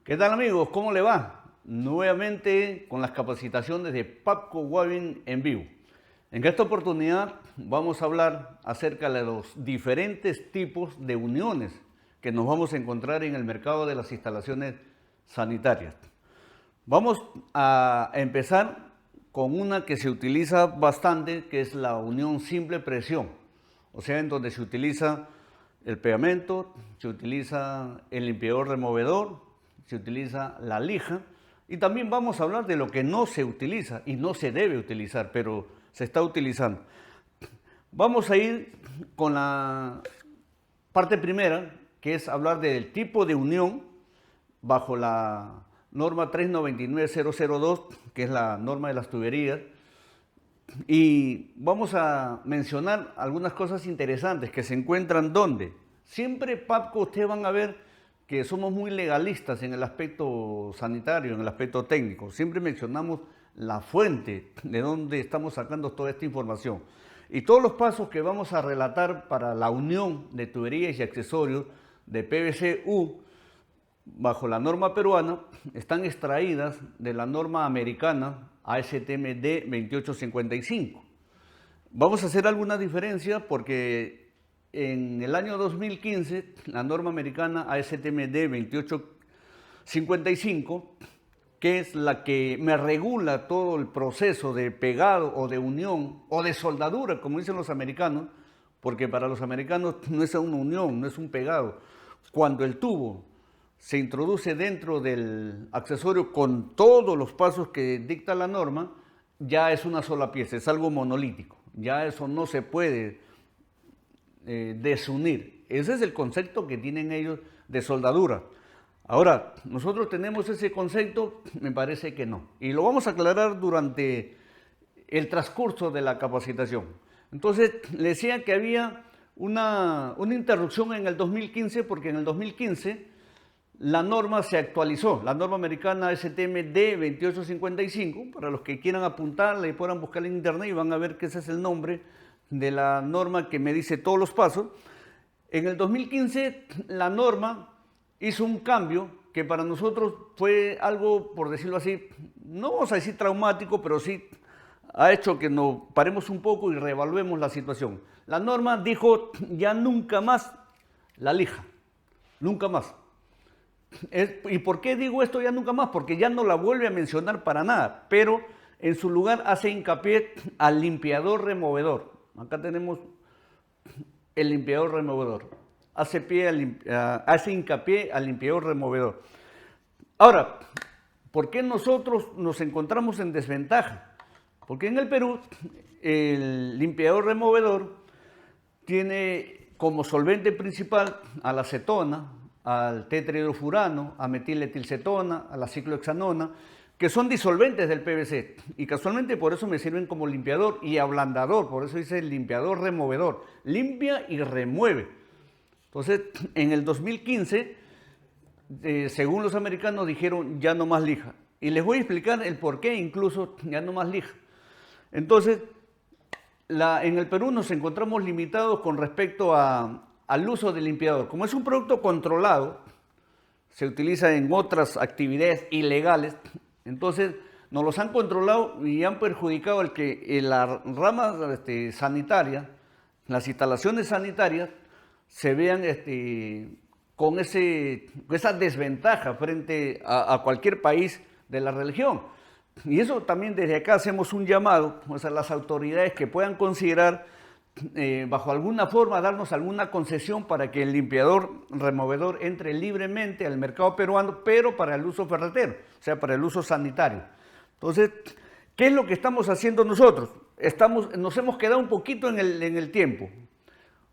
¿Qué tal amigos? ¿Cómo le va? Nuevamente con las capacitaciones de Pabco Wavin en vivo. En esta oportunidad vamos a hablar acerca de los diferentes tipos de uniones que nos vamos a encontrar en el mercado de las instalaciones sanitarias. Vamos a empezar con una que se utiliza bastante, que es la unión simple presión, o sea, en donde se utiliza el pegamento, se utiliza el limpiador removedor, se utiliza la lija, y también vamos a hablar de lo que no se utiliza y no se debe utilizar, pero se está utilizando. Vamos a ir con la parte primera, que es hablar del tipo de unión bajo la norma 399002, que es la norma de las tuberías. Y vamos a mencionar algunas cosas interesantes que se encuentran donde. Siempre, Pabco, ustedes van a ver que somos muy legalistas en el aspecto sanitario, en el aspecto técnico. Siempre mencionamos la fuente de donde estamos sacando toda esta información. Y todos los pasos que vamos a relatar para la unión de tuberías y accesorios de PVC-U bajo la norma peruana están extraídas de la norma americana ASTM-D 2855. Vamos a hacer alguna diferencia porque en el año 2015 la norma americana ASTM-D 2855, que es la que me regula todo el proceso de pegado o de unión o de soldadura, como dicen los americanos, porque para los americanos no es una unión, no es un pegado. Cuando el tubo se introduce dentro del accesorio con todos los pasos que dicta la norma, ya es una sola pieza, es algo monolítico. Ya eso no se puede desunir. Ese es el concepto que tienen ellos de soldadura. Ahora, nosotros tenemos ese concepto, me parece que no. Y lo vamos a aclarar durante el transcurso de la capacitación. Entonces, le decía que había una interrupción en el 2015, porque en el 2015 la norma se actualizó, la norma americana ASTM-D 2855, para los que quieran apuntarla y puedan buscarla en internet y van a ver que ese es el nombre de la norma que me dice todos los pasos. En el 2015 la norma hizo un cambio que para nosotros fue algo, por decirlo así, no vamos a decir traumático, pero sí ha hecho que nos paremos un poco y reevaluemos la situación. La norma dijo ya nunca más la lija, nunca más. ¿Y por qué digo esto ya nunca más? Porque ya no la vuelve a mencionar para nada, pero en su lugar hace hincapié al limpiador removedor. Acá tenemos el limpiador removedor. Hace hincapié al limpiador removedor. Ahora, ¿por qué nosotros nos encontramos en desventaja? Porque en el Perú el limpiador removedor tiene como solvente principal a la acetona, al tetrahidrofurano, a metiletilcetona, a la ciclohexanona, que son disolventes del PVC y casualmente por eso me sirven como limpiador y ablandador, por eso dice limpiador removedor, limpia y remueve. Entonces, en el 2015, según los americanos, dijeron ya no más lija. Y les voy a explicar el por qué incluso ya no más lija. Entonces, en el Perú nos encontramos limitados con respecto al uso del limpiador. Como es un producto controlado, se utiliza en otras actividades ilegales, entonces nos los han controlado y han perjudicado el que la rama sanitaria, las instalaciones sanitarias, se vean con esa desventaja frente a cualquier país de la región. Y eso también desde acá hacemos un llamado a las autoridades que puedan considerar bajo alguna forma darnos alguna concesión para que el limpiador removedor entre libremente al mercado peruano, pero para el uso ferretero, o sea, para el uso sanitario. Entonces, ¿qué es lo que estamos haciendo nosotros? Nos hemos quedado un poquito en el tiempo.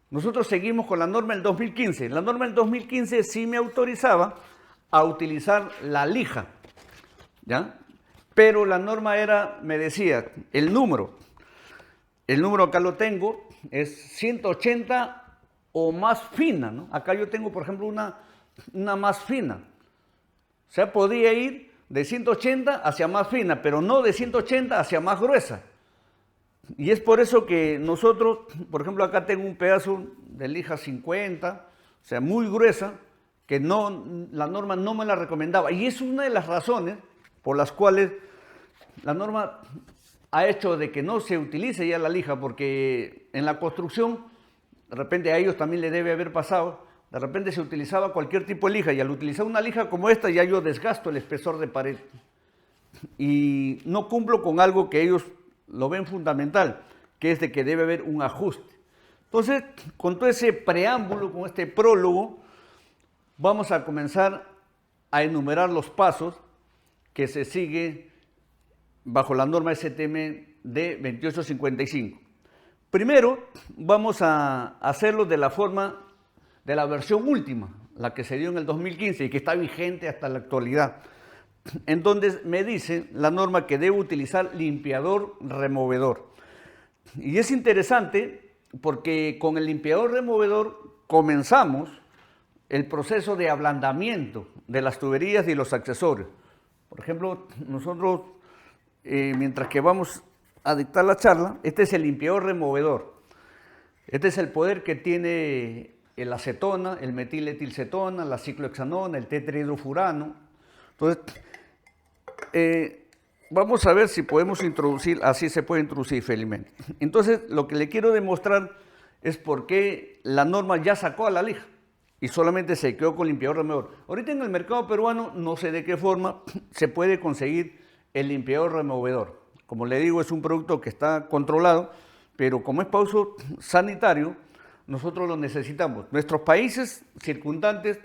Nosotros seguimos con la norma del 2015. La norma del 2015 sí me autorizaba a utilizar la lija, ¿ya? Pero la norma me decía, el número acá lo tengo, es 180 o más fina, ¿no? Acá yo tengo, por ejemplo, una más fina. O sea, podía ir de 180 hacia más fina, pero no de 180 hacia más gruesa. Y es por eso que nosotros, por ejemplo, acá tengo un pedazo de lija 50, o sea, muy gruesa, que no, la norma no me la recomendaba. Y es una de las razones por las cuales la norma ha hecho de que no se utilice ya la lija, porque en la construcción, de repente a ellos también le debe haber pasado, de repente se utilizaba cualquier tipo de lija, y al utilizar una lija como esta ya yo desgasto el espesor de pared y no cumplo con algo que ellos lo ven fundamental, que es de que debe haber un ajuste. Entonces, con todo ese preámbulo, con este prólogo, vamos a comenzar a enumerar los pasos que se sigue bajo la norma STM de 2855. Primero, vamos a hacerlo de la forma de la versión última, la que se dio en el 2015 y que está vigente hasta la actualidad, en donde me dice la norma que debo utilizar limpiador removedor. Y es interesante porque con el limpiador removedor comenzamos el proceso de ablandamiento de las tuberías y los accesorios. Por ejemplo, nosotros, mientras que vamos a dictar la charla, este es el limpiador removedor. Este es el poder que tiene la acetona, el metiletilcetona, la ciclohexanona, el tetrahidrofurano. Entonces, vamos a ver si podemos introducir, así se puede introducir felizmente. Entonces, lo que le quiero demostrar es por qué la norma ya sacó a la lija y solamente se quedó con limpiador removedor. Ahorita en el mercado peruano, no sé de qué forma, se puede conseguir el limpiador removedor. Como le digo, es un producto que está controlado, pero como es para uso sanitario, nosotros lo necesitamos. Nuestros países circundantes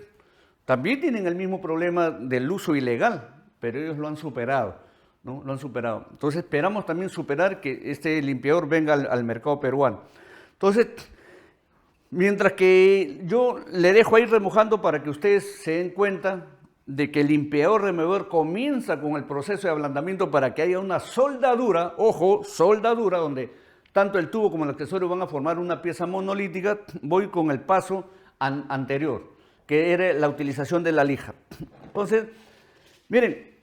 también tienen el mismo problema del uso ilegal, pero ellos lo han superado, ¿no? Lo han superado. Entonces esperamos también superar que este limpiador venga al mercado peruano. Entonces, mientras que yo le dejo ahí remojando para que ustedes se den cuenta de que el limpiador removedor comienza con el proceso de ablandamiento para que haya una soldadura, ojo, soldadura, donde tanto el tubo como el accesorio van a formar una pieza monolítica, voy con el paso anterior, que era la utilización de la lija. Entonces, miren,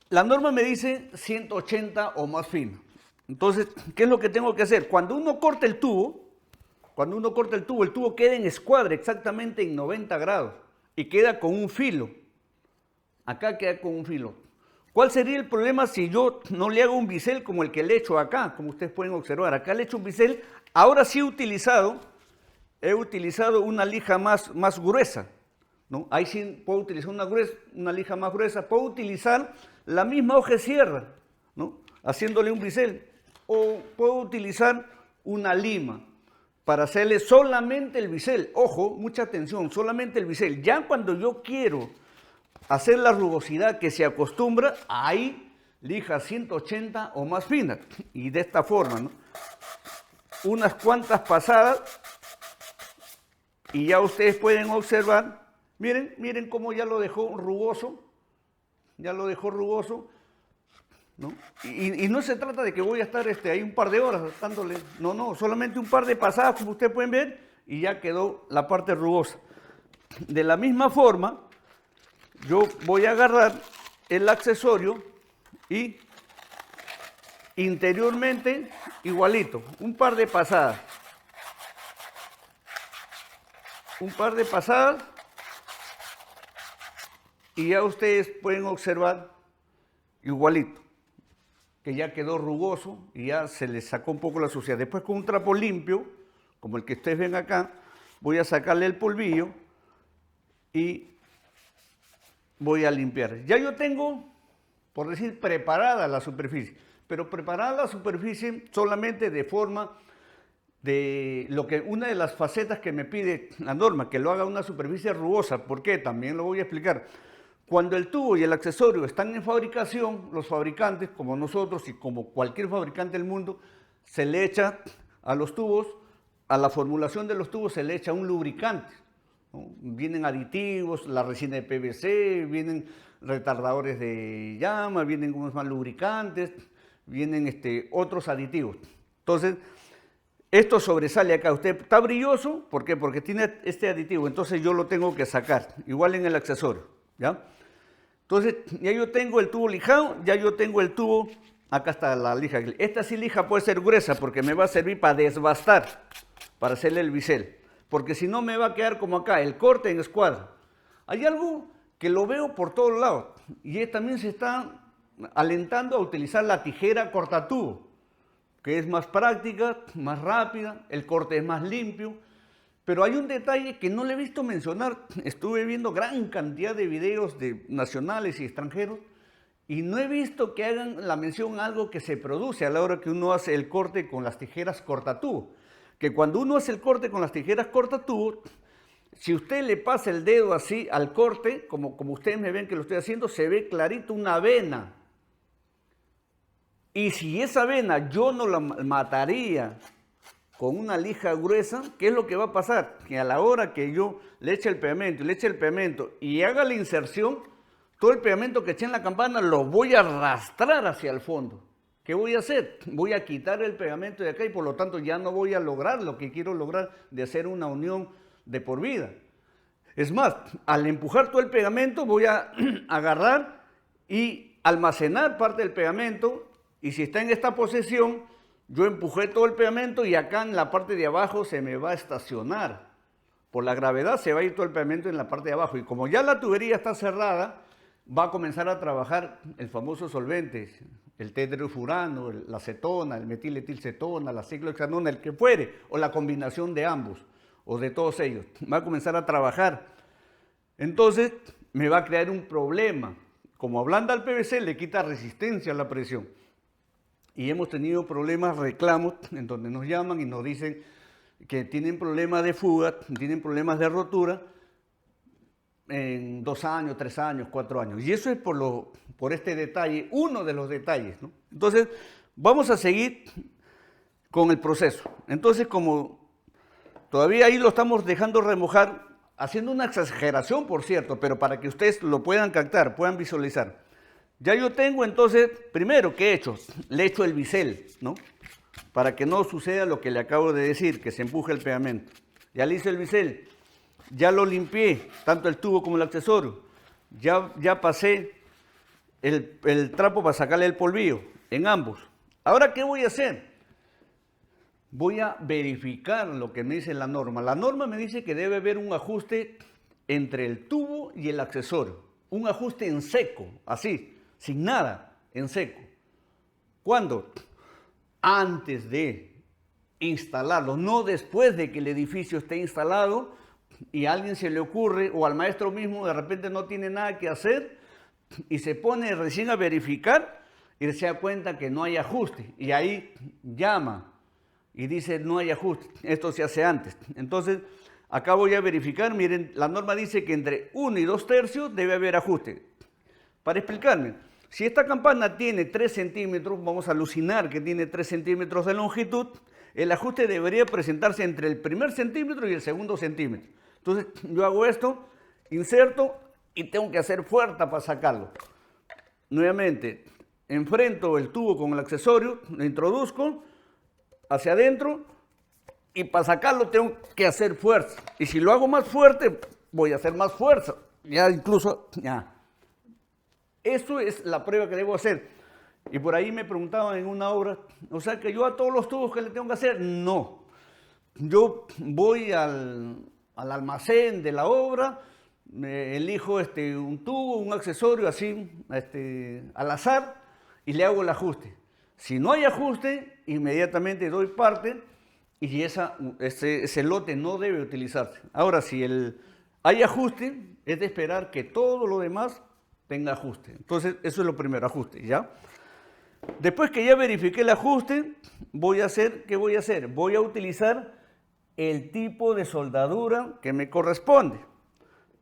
la norma me dice 180 o más fino. Entonces, ¿qué es lo que tengo que hacer? Cuando uno corta el tubo, el tubo queda en escuadra exactamente en 90 grados y queda con un filo. Acá queda con un filo. ¿Cuál sería el problema si yo no le hago un bisel como el que le he hecho acá? Como ustedes pueden observar, acá le he hecho un bisel. Ahora sí he utilizado una lija más gruesa, ¿no? Ahí sí puedo utilizar una lija más gruesa. Puedo utilizar la misma hoja de sierra, ¿no? Haciéndole un bisel. O puedo utilizar una lima para hacerle solamente el bisel. Ojo, mucha atención, solamente el bisel. Ya cuando yo quiero hacer la rugosidad que se acostumbra, hay lija 180 o más finas. Y de esta forma, ¿no? Unas cuantas pasadas y ya ustedes pueden observar, miren cómo ya lo dejó rugoso, ¿no? Y no se trata de que voy a estar ahí un par de horas dándole, no, solamente un par de pasadas, como ustedes pueden ver, y ya quedó la parte rugosa. De la misma forma, yo voy a agarrar el accesorio y interiormente igualito, un par de pasadas. Y ya ustedes pueden observar igualito, que ya quedó rugoso y ya se le sacó un poco la suciedad. Después con un trapo limpio, como el que ustedes ven acá, voy a sacarle el polvillo y voy a limpiar. Ya yo tengo, por decir, preparada la superficie, pero preparada la superficie solamente de forma de una de las facetas que me pide la norma, que lo haga una superficie rugosa. ¿Por qué? También lo voy a explicar. Cuando el tubo y el accesorio están en fabricación, los fabricantes, como nosotros y como cualquier fabricante del mundo, se le echa a los tubos, a la formulación de los tubos se le echa un lubricante, ¿no? Vienen aditivos, la resina de PVC, vienen retardadores de llama, vienen unos más lubricantes, vienen otros aditivos. Entonces, esto sobresale acá. Usted está brilloso, ¿por qué? Porque tiene este aditivo, entonces yo lo tengo que sacar, igual en el accesorio, ¿ya? Entonces, ya yo tengo el tubo lijado, ya yo tengo el tubo, acá está la lija. Esta sí lija puede ser gruesa porque me va a servir para desbastar, para hacerle el bisel. porque si no me va a quedar como acá, el corte en escuadra. Hay algo que lo veo por todos lados y también se está alentando a utilizar la tijera cortatubo, que es más práctica, más rápida, el corte es más limpio. Pero hay un detalle que no le he visto mencionar. Estuve viendo gran cantidad de videos de nacionales y extranjeros y no he visto que hagan la mención a algo que se produce a la hora que uno hace el corte con las tijeras cortatubo. Que cuando uno hace el corte con las tijeras cortatubo, si usted le pasa el dedo así al corte, como ustedes me ven que lo estoy haciendo, se ve clarito una vena. Y si esa vena yo no la mataría con una lija gruesa, ¿qué es lo que va a pasar? Que a la hora que yo le eche el pegamento y haga la inserción, todo el pegamento que eché en la campana lo voy a arrastrar hacia el fondo. ¿Qué voy a hacer? Voy a quitar el pegamento de acá y por lo tanto ya no voy a lograr lo que quiero lograr de hacer una unión de por vida. Es más, al empujar todo el pegamento voy a agarrar y almacenar parte del pegamento y si está en esta posición, yo empujé todo el pegamento y acá en la parte de abajo se me va a estacionar. Por la gravedad se va a ir todo el pegamento en la parte de abajo. Y como ya la tubería está cerrada, va a comenzar a trabajar el famoso solvente, el tetrafurano, la acetona, el metiletilcetona, la ciclohexanona, el que fuere, o la combinación de ambos, o de todos ellos. Va a comenzar a trabajar. Entonces me va a crear un problema. Como ablanda el PVC, le quita resistencia a la presión. Y hemos tenido problemas, reclamos, en donde nos llaman y nos dicen que tienen problemas de fuga, tienen problemas de rotura en 2 años, 3 años, 4 años. Y eso es por este detalle, uno de los detalles, ¿no? Entonces, vamos a seguir con el proceso. Entonces, como todavía ahí lo estamos dejando remojar, haciendo una exageración, por cierto, pero para que ustedes lo puedan captar, puedan visualizar. Ya yo tengo entonces, primero, ¿qué he hecho? Le echo el bisel, ¿no? Para que no suceda lo que le acabo de decir, que se empuje el pegamento. Ya le hice el bisel, ya lo limpié, tanto el tubo como el accesorio. Ya pasé el trapo para sacarle el polvillo en ambos. Ahora, ¿qué voy a hacer? Voy a verificar lo que me dice la norma. La norma me dice que debe haber un ajuste entre el tubo y el accesorio. Un ajuste en seco, así. Sin nada, en seco. ¿Cuándo? Antes de instalarlo, no después de que el edificio esté instalado y a alguien se le ocurre, o al maestro mismo de repente no tiene nada que hacer y se pone recién a verificar y se da cuenta que no hay ajuste. Y ahí llama y dice no hay ajuste, esto se hace antes. Entonces, acá voy a verificar, miren, la norma dice que entre 1 y 2/3 debe haber ajuste. Para explicarme, si esta campana tiene 3 centímetros, vamos a alucinar que tiene 3 centímetros de longitud, el ajuste debería presentarse entre el primer centímetro y el segundo centímetro. Entonces yo hago esto, inserto y tengo que hacer fuerza para sacarlo. Nuevamente, enfrento el tubo con el accesorio, lo introduzco hacia adentro y para sacarlo tengo que hacer fuerza. Y si lo hago más fuerte, voy a hacer más fuerza. Ya incluso, ya. Eso es la prueba que debo hacer. Y por ahí me preguntaban en una obra, o sea que yo a todos los tubos que le tengo que hacer, no. Yo voy al almacén de la obra, elijo un tubo, un accesorio así, al azar, y le hago el ajuste. Si no hay ajuste, inmediatamente doy parte y ese lote no debe utilizarse. Ahora, si hay ajuste, es de esperar que todo lo demás tenga ajuste. Entonces, eso es lo primero, ajuste, ¿ya? Después que ya verifiqué el ajuste, ¿qué voy a hacer? Voy a utilizar el tipo de soldadura que me corresponde.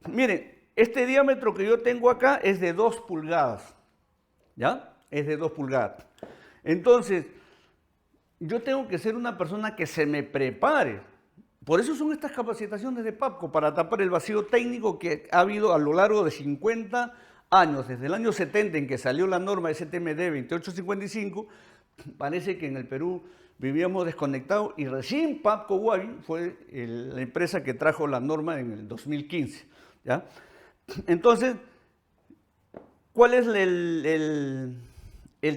Miren, este diámetro que yo tengo acá es de 2 pulgadas, ¿ya? Es de 2 pulgadas. Entonces, yo tengo que ser una persona que se me prepare. Por eso son estas capacitaciones de PAPCO, para tapar el vacío técnico que ha habido a lo largo de 50 años, desde el año 70 en que salió la norma STMD 2855, parece que en el Perú vivíamos desconectados y recién PAPCO Huavi fue la empresa que trajo la norma en el 2015, ¿ya? Entonces, ¿cuál es el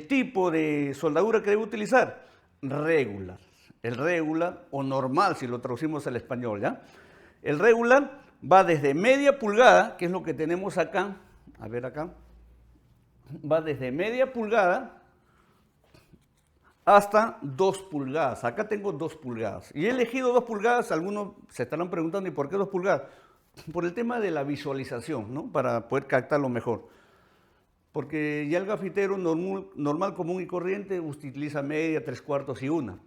tipo de soldadura que debo utilizar? Regular. El regular o normal, si lo traducimos al español, ¿ya? El regular va desde media pulgada, que es lo que tenemos acá, a ver acá, va desde media pulgada hasta 2 pulgadas. Acá tengo 2 pulgadas. Y he elegido 2 pulgadas, algunos se estarán preguntando, ¿y por qué 2 pulgadas? Por el tema de la visualización, ¿no? Para poder captarlo mejor. Porque ya el gafitero normal, común y corriente utiliza media, 3/4 y 1.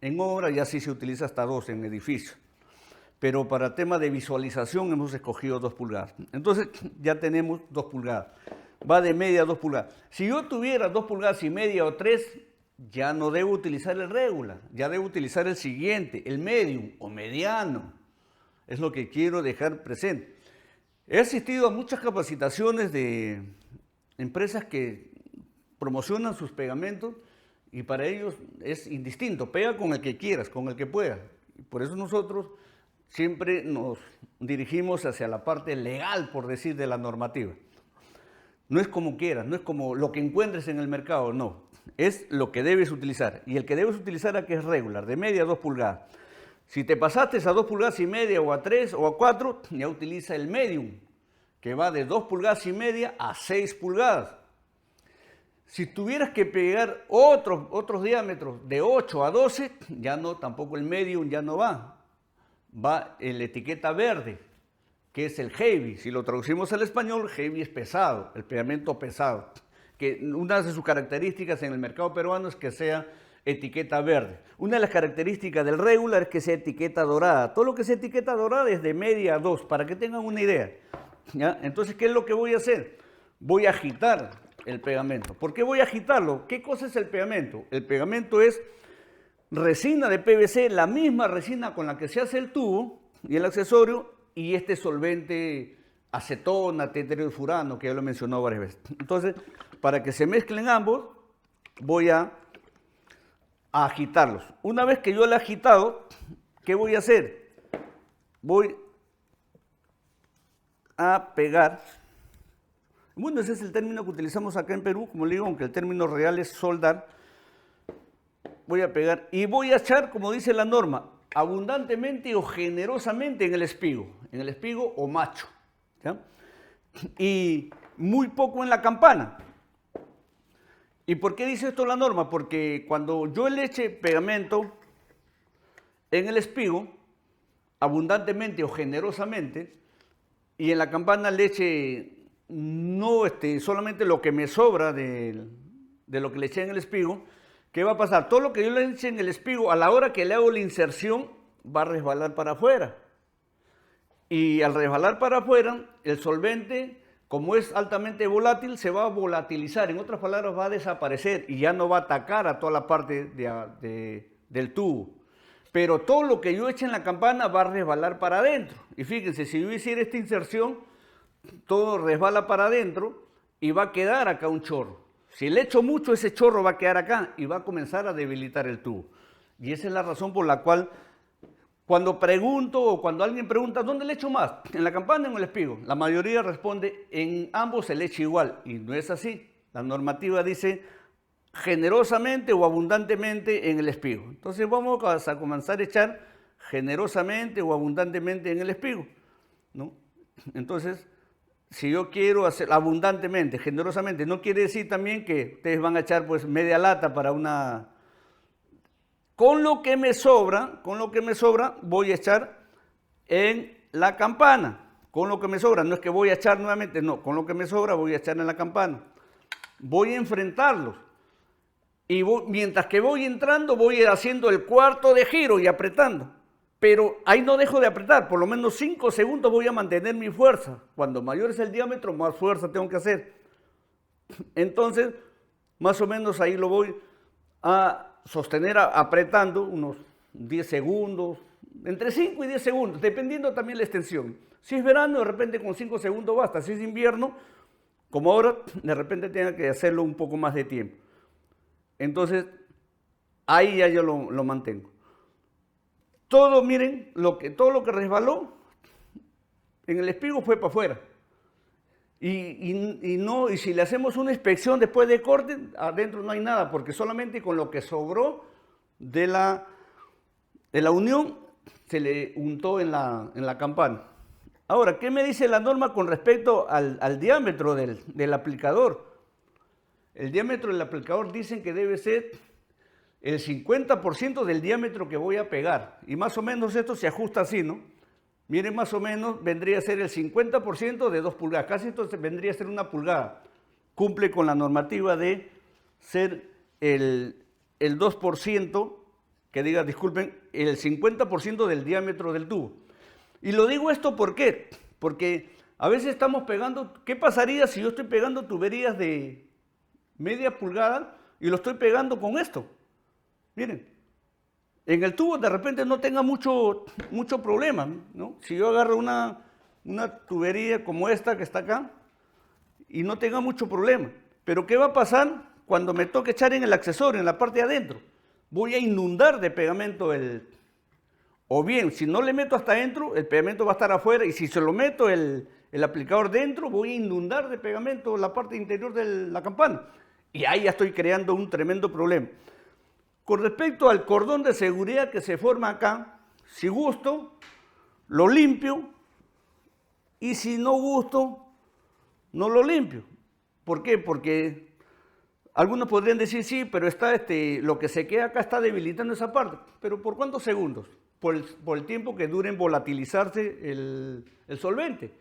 En obra ya sí se utiliza hasta 2 en edificio. Pero para tema de visualización hemos escogido 2 pulgadas. Entonces ya tenemos 2 pulgadas. Va de media a 2 pulgadas. Si yo tuviera 2 pulgadas y media o 3, ya no debo utilizar el regular, ya debo utilizar el siguiente, el medium o mediano. Es lo que quiero dejar presente. He asistido a muchas capacitaciones de empresas que promocionan sus pegamentos y para ellos es indistinto, pega con el que quieras, con el que puedas. Por eso nosotros siempre nos dirigimos hacia la parte legal, por decir, de la normativa. No es como quieras, no es como lo que encuentres en el mercado, no. Es lo que debes utilizar. Y el que debes utilizar aquí es regular, de media a 2 pulgadas. Si te pasaste a 2 pulgadas y media o a 3 o a 4, ya utiliza el medium, que va de 2 pulgadas y media a 6 pulgadas. Si tuvieras que pegar otros diámetros de 8 a 12, ya no, tampoco el medium ya no va. Va en la etiqueta verde, que es el heavy. Si lo traducimos al español, heavy es pesado, el pegamento pesado. Que una de sus características en el mercado peruano es que sea etiqueta verde. Una de las características del regular es que sea etiqueta dorada. Todo lo que sea etiqueta dorada es de media a 2, para que tengan una idea. ¿Ya? Entonces, ¿qué es lo que voy a hacer? Voy a agitar el pegamento. ¿Por qué voy a agitarlo? ¿Qué cosa es el pegamento? El pegamento es resina de PVC, la misma resina con la que se hace el tubo y el accesorio, y este solvente acetona, tetrahidrofurano, que ya lo he mencionado varias veces. Entonces, para que se mezclen ambos, voy a agitarlos. Una vez que yo lo he agitado, ¿qué voy a hacer? Voy a pegar. Bueno, ese es el término que utilizamos acá en Perú, como le digo, aunque el término real es soldar. Voy a pegar y voy a echar, como dice la norma, abundantemente o generosamente en el espigo o macho, ¿ya? Y muy poco en la campana. ¿Y por qué dice esto la norma? Porque cuando yo le eche pegamento en el espigo, abundantemente o generosamente, y en la campana le eche no solamente lo que me sobra de lo que le eché en el espigo, ¿qué va a pasar? Todo lo que yo le eche en el espigo, a la hora que le hago la inserción, va a resbalar para afuera. Y al resbalar para afuera, el solvente, como es altamente volátil, se va a volatilizar. En otras palabras, va a desaparecer y ya no va a atacar a toda la parte del tubo. Pero todo lo que yo eche en la campana va a resbalar para adentro. Y fíjense, si yo hiciera esta inserción, todo resbala para adentro y va a quedar acá un chorro. Si le echo mucho, ese chorro va a quedar acá y va a comenzar a debilitar el tubo. Y esa es la razón por la cual cuando pregunto o cuando alguien pregunta, ¿dónde le echo más? ¿En la campana o en el espigo? La mayoría responde, en ambos se le echa igual. Y no es así. La normativa dice generosamente o abundantemente en el espigo. Entonces vamos a comenzar a echar generosamente o abundantemente en el espigo, ¿no? Entonces, si yo quiero hacer abundantemente, generosamente, no quiere decir también que ustedes van a echar pues media lata para una... Con lo que me sobra, voy a echar en la campana. Con lo que me sobra, no es que voy a echar nuevamente, no, con lo que me sobra voy a echar en la campana. Voy a enfrentarlos. Y mientras que voy entrando, voy haciendo el cuarto de giro y apretando. Pero ahí no dejo de apretar, por lo menos 5 segundos voy a mantener mi fuerza. Cuando mayor es el diámetro, más fuerza tengo que hacer. Entonces, más o menos ahí lo voy a sostener apretando unos 10 segundos, entre 5 y 10 segundos, dependiendo también la extensión. Si es verano, de repente con 5 segundos basta. Si es invierno, como ahora, de repente tenga que hacerlo un poco más de tiempo. Entonces, ahí ya yo lo mantengo. Todo, miren, todo lo que resbaló en el espigo fue para afuera. Y si le hacemos una inspección después de corte, adentro no hay nada, porque solamente con lo que sobró de la unión se le untó en la campana. Ahora, ¿qué me dice la norma con respecto al diámetro del aplicador? El diámetro del aplicador dicen que debe ser el 50% del diámetro que voy a pegar. Y más o menos esto se ajusta así, ¿no? Miren, más o menos vendría a ser el 50% de 2 pulgadas. Casi esto vendría a ser 1 pulgada. Cumple con la normativa de ser el 2%, que diga, disculpen, el 50% del diámetro del tubo. Y lo digo esto ¿por qué? Porque a veces estamos pegando, ¿qué pasaría si yo estoy pegando tuberías de media pulgada y lo estoy pegando con esto? Miren, en el tubo de repente no tenga mucho problema, ¿no? Si yo agarro una tubería como esta que está acá y no tenga mucho problema. Pero ¿qué va a pasar cuando me toque echar en el accesorio, en la parte de adentro? Voy a inundar de pegamento o bien, si no le meto hasta adentro, el pegamento va a estar afuera, y si se lo meto el aplicador dentro, voy a inundar de pegamento la parte interior de la campana. Y ahí ya estoy creando un tremendo problema. Con respecto al cordón de seguridad que se forma acá, si gusto, lo limpio, y si no gusto, no lo limpio. ¿Por qué? Porque algunos podrían decir, sí, pero está lo que se queda acá está debilitando esa parte. ¿Pero por cuántos segundos? Por el tiempo que dure en volatilizarse el solvente.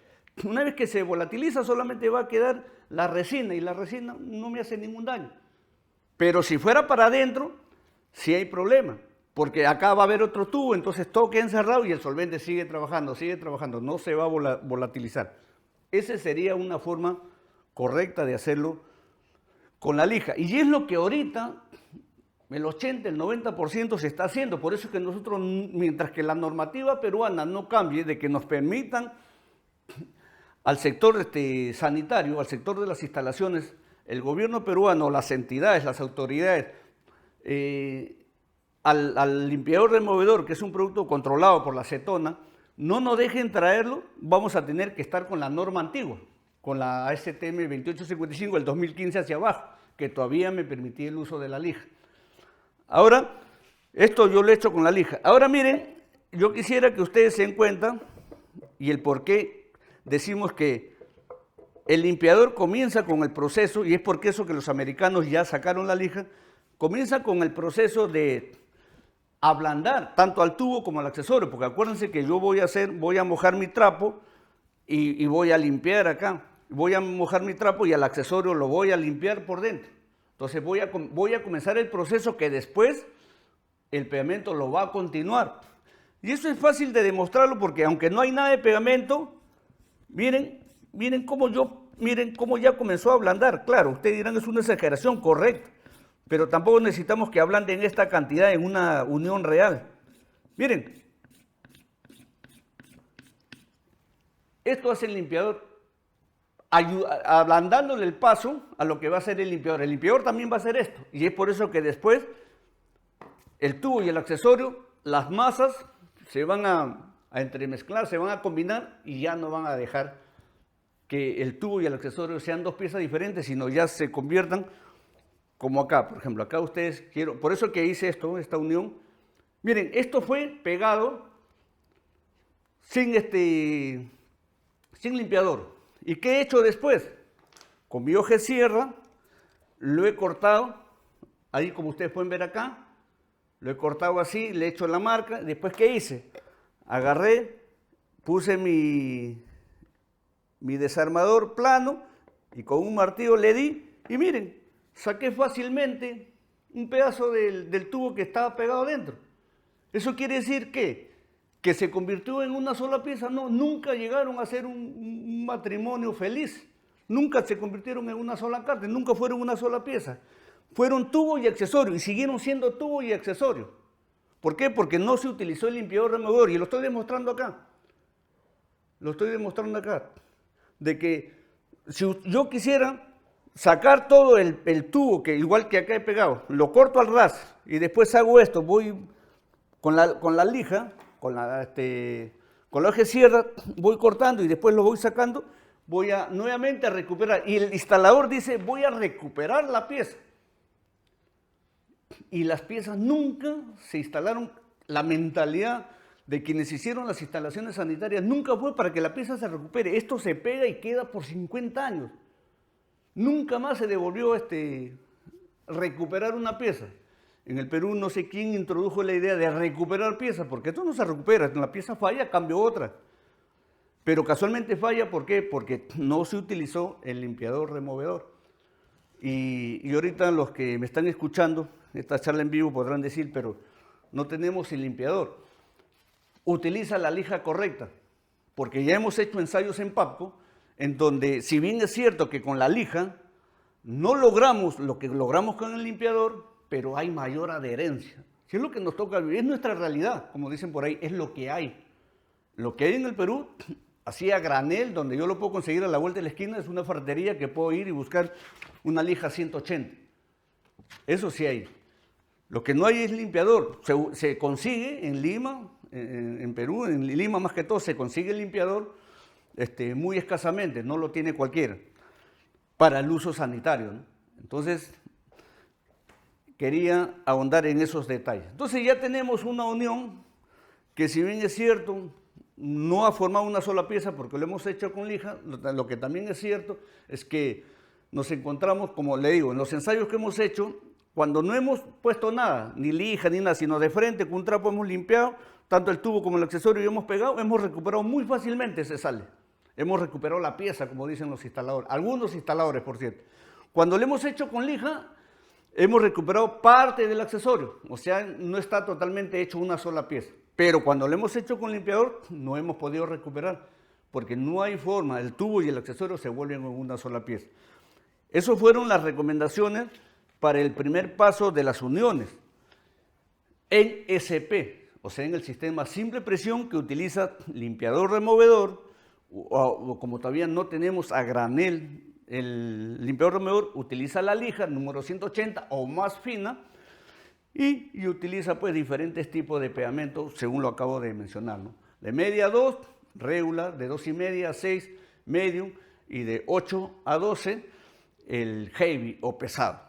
Una vez que se volatiliza, solamente va a quedar la resina, y la resina no me hace ningún daño. Pero si fuera para adentro, sí hay problema, porque acá va a haber otro tubo, entonces todo queda encerrado y el solvente sigue trabajando, no se va a volatilizar. Esa sería una forma correcta de hacerlo con la lija. Y es lo que ahorita el 80, el 90% se está haciendo. Por eso es que nosotros, mientras que la normativa peruana no cambie, de que nos permitan al sector sanitario, al sector de las instalaciones, el gobierno peruano, las entidades, las autoridades, al limpiador removedor, que es un producto controlado por la Cetona, no nos dejen traerlo, vamos a tener que estar con la norma antigua, con la ASTM 2855 del 2015 hacia abajo, que todavía me permitía el uso de la lija. Ahora, esto yo lo he hecho con la lija. Ahora miren, yo quisiera que ustedes se den cuenta, y el por qué decimos que el limpiador comienza con el proceso, y es porque eso que los americanos ya sacaron la lija, comienza con el proceso de ablandar tanto al tubo como al accesorio, porque acuérdense que yo voy a mojar mi trapo y voy a limpiar acá, voy a mojar mi trapo y al accesorio lo voy a limpiar por dentro. Entonces voy a comenzar el proceso que después el pegamento lo va a continuar. Y eso es fácil de demostrarlo porque aunque no hay nada de pegamento, miren cómo ya comenzó a ablandar. Claro, ustedes dirán que es una exageración, correcta, pero tampoco necesitamos que ablanden esta cantidad en una unión real. Miren, esto hace el limpiador, ablandándole el paso a lo que va a hacer el limpiador. El limpiador también va a hacer esto, y es por eso que después el tubo y el accesorio, las masas se van a entremezclar, se van a combinar y ya no van a dejar que el tubo y el accesorio sean dos piezas diferentes, sino ya se conviertan como acá. Por ejemplo, acá ustedes por eso que hice esta unión. Miren, esto fue pegado sin limpiador. ¿Y qué he hecho después? Con mi hoja de sierra lo he cortado, ahí como ustedes pueden ver acá, lo he cortado así, le he hecho la marca. Después, ¿qué hice? Agarré, puse mi desarmador plano y con un martillo le di y miren, saqué fácilmente un pedazo del tubo que estaba pegado dentro. ¿Eso quiere decir qué? Que se convirtió en una sola pieza. No, nunca llegaron a ser un matrimonio feliz. Nunca se convirtieron en una sola carne, nunca fueron una sola pieza. Fueron tubo y accesorio y siguieron siendo tubo y accesorio. ¿Por qué? Porque no se utilizó el limpiador removedor y lo estoy demostrando acá. Lo estoy demostrando acá. De que si yo quisiera sacar todo el tubo, que igual que acá he pegado, lo corto al ras y después hago esto, voy con la lija, con la hoja de sierra, voy cortando y después lo voy sacando, voy nuevamente a recuperar. Y el instalador dice, voy a recuperar la pieza. Y las piezas nunca se instalaron. La mentalidad de quienes hicieron las instalaciones sanitarias nunca fue para que la pieza se recupere. Esto se pega y queda por 50 años. Nunca más se devolvió recuperar una pieza. En el Perú no sé quién introdujo la idea de recuperar piezas, porque esto no se recupera. La pieza falla, cambio otra. Pero casualmente falla, ¿por qué? Porque no se utilizó el limpiador removedor. Y ahorita los que me están escuchando, esta charla en vivo, podrán decir, pero no tenemos el limpiador. Utiliza la lija correcta, porque ya hemos hecho ensayos en PAPCO, en donde, si bien es cierto que con la lija no logramos lo que logramos con el limpiador, pero hay mayor adherencia. Si es lo que nos toca vivir, es nuestra realidad, como dicen por ahí, es lo que hay. Lo que hay en el Perú, así a granel, donde yo lo puedo conseguir a la vuelta de la esquina, es una ferretería que puedo ir y buscar una lija 180. Eso sí hay. Lo que no hay es limpiador. Se consigue en Lima, en Perú, en Lima más que todo, se consigue el limpiador muy escasamente, no lo tiene cualquiera, para el uso sanitario, ¿no? Entonces, quería ahondar en esos detalles. Entonces ya tenemos una unión que, si bien es cierto, no ha formado una sola pieza porque lo hemos hecho con lija. Lo que también es cierto es que nos encontramos, como le digo, en los ensayos que hemos hecho, cuando no hemos puesto nada, ni lija ni nada, sino de frente con un trapo hemos limpiado, tanto el tubo como el accesorio, y hemos pegado, hemos recuperado muy fácilmente, se sale. Hemos recuperado la pieza, como dicen los instaladores, algunos instaladores, por cierto. Cuando lo hemos hecho con lija, hemos recuperado parte del accesorio, o sea, no está totalmente hecho una sola pieza. Pero cuando lo hemos hecho con limpiador, no hemos podido recuperar, porque no hay forma, el tubo y el accesorio se vuelven en una sola pieza. Esas fueron las recomendaciones para el primer paso de las uniones en SP, o sea, en el sistema simple presión que utiliza limpiador removedor, o como todavía no tenemos a granel el limpiador removedor, utiliza la lija número 180 o más fina, y utiliza pues diferentes tipos de pegamento, según lo acabo de mencionar, ¿no? De media a 2, regular, de 2,5 a 6, medium, y de 8 a 12, el heavy o pesado.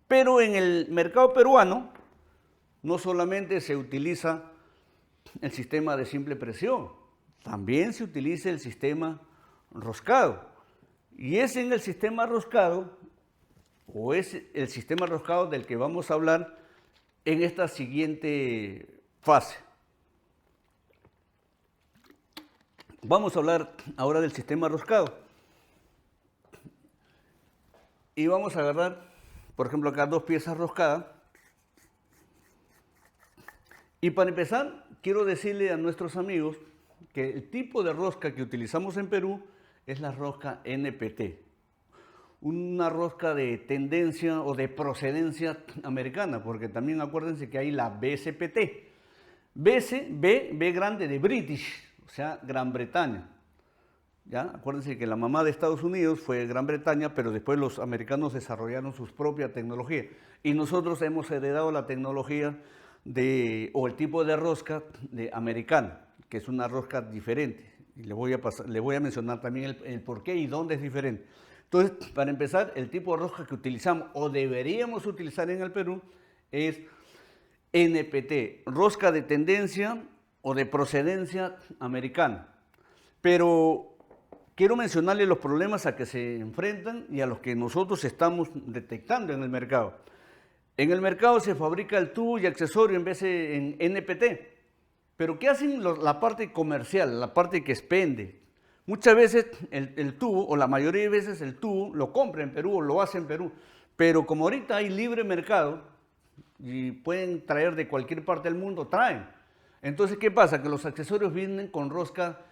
Pero en el mercado peruano no solamente se utiliza el sistema de simple presión, también se utiliza el sistema roscado. Y es en el sistema roscado, o es el sistema roscado del que vamos a hablar en esta siguiente fase. Vamos a hablar ahora del sistema roscado. Y vamos a agarrar, por ejemplo, acá 2 piezas roscadas. Y para empezar, quiero decirle a nuestros amigos que el tipo de rosca que utilizamos en Perú es la rosca NPT. Una rosca de tendencia o de procedencia americana, porque también acuérdense que hay la BSPT. B grande de British, o sea, Gran Bretaña. ¿Ya? Acuérdense que la mamá de Estados Unidos fue Gran Bretaña, pero después los americanos desarrollaron su propia tecnología. Y nosotros hemos heredado la tecnología o el tipo de rosca de americana, que es una rosca diferente. Y le voy a mencionar también el por qué y dónde es diferente. Entonces, para empezar, el tipo de rosca que utilizamos o deberíamos utilizar en el Perú es NPT, rosca de tendencia o de procedencia americana. Pero quiero mencionarles los problemas a que se enfrentan y a los que nosotros estamos detectando en el mercado. En el mercado se fabrica el tubo y accesorio en vez de en NPT. Pero ¿qué hacen la parte comercial, la parte que expende? Muchas veces el tubo, o la mayoría de veces el tubo, lo compra en Perú o lo hace en Perú. Pero como ahorita hay libre mercado y pueden traer de cualquier parte del mundo, traen. Entonces, ¿qué pasa? Que los accesorios vienen con rosca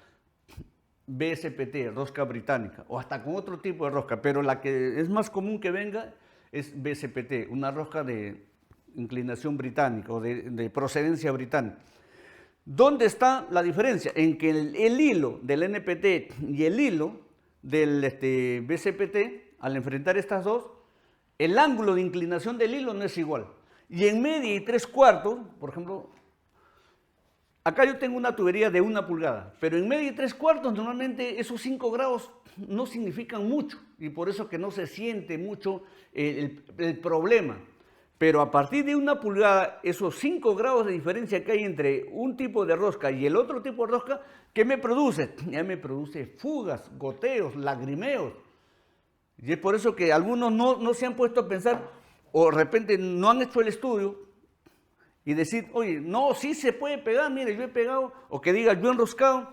BSPT, rosca británica, o hasta con otro tipo de rosca. Pero la que es más común que venga es BSPT, una rosca de inclinación británica o de procedencia británica. ¿Dónde está la diferencia? En que el hilo del NPT y el hilo del BSPT, al enfrentar estas dos, el ángulo de inclinación del hilo no es igual. Y en media y 3/4, por ejemplo, acá yo tengo una tubería de 1 pulgada, pero en media y 3/4 normalmente esos 5 grados no significan mucho y por eso que no se siente mucho el problema. Pero a partir de 1 pulgada, esos 5 grados de diferencia que hay entre un tipo de rosca y el otro tipo de rosca, ¿qué me produce? Ya me produce fugas, goteos, lagrimeos. Y es por eso que algunos no se han puesto a pensar, o de repente no han hecho el estudio, y decir, oye, no, sí se puede pegar, mire, yo he pegado, o que diga, yo he enroscado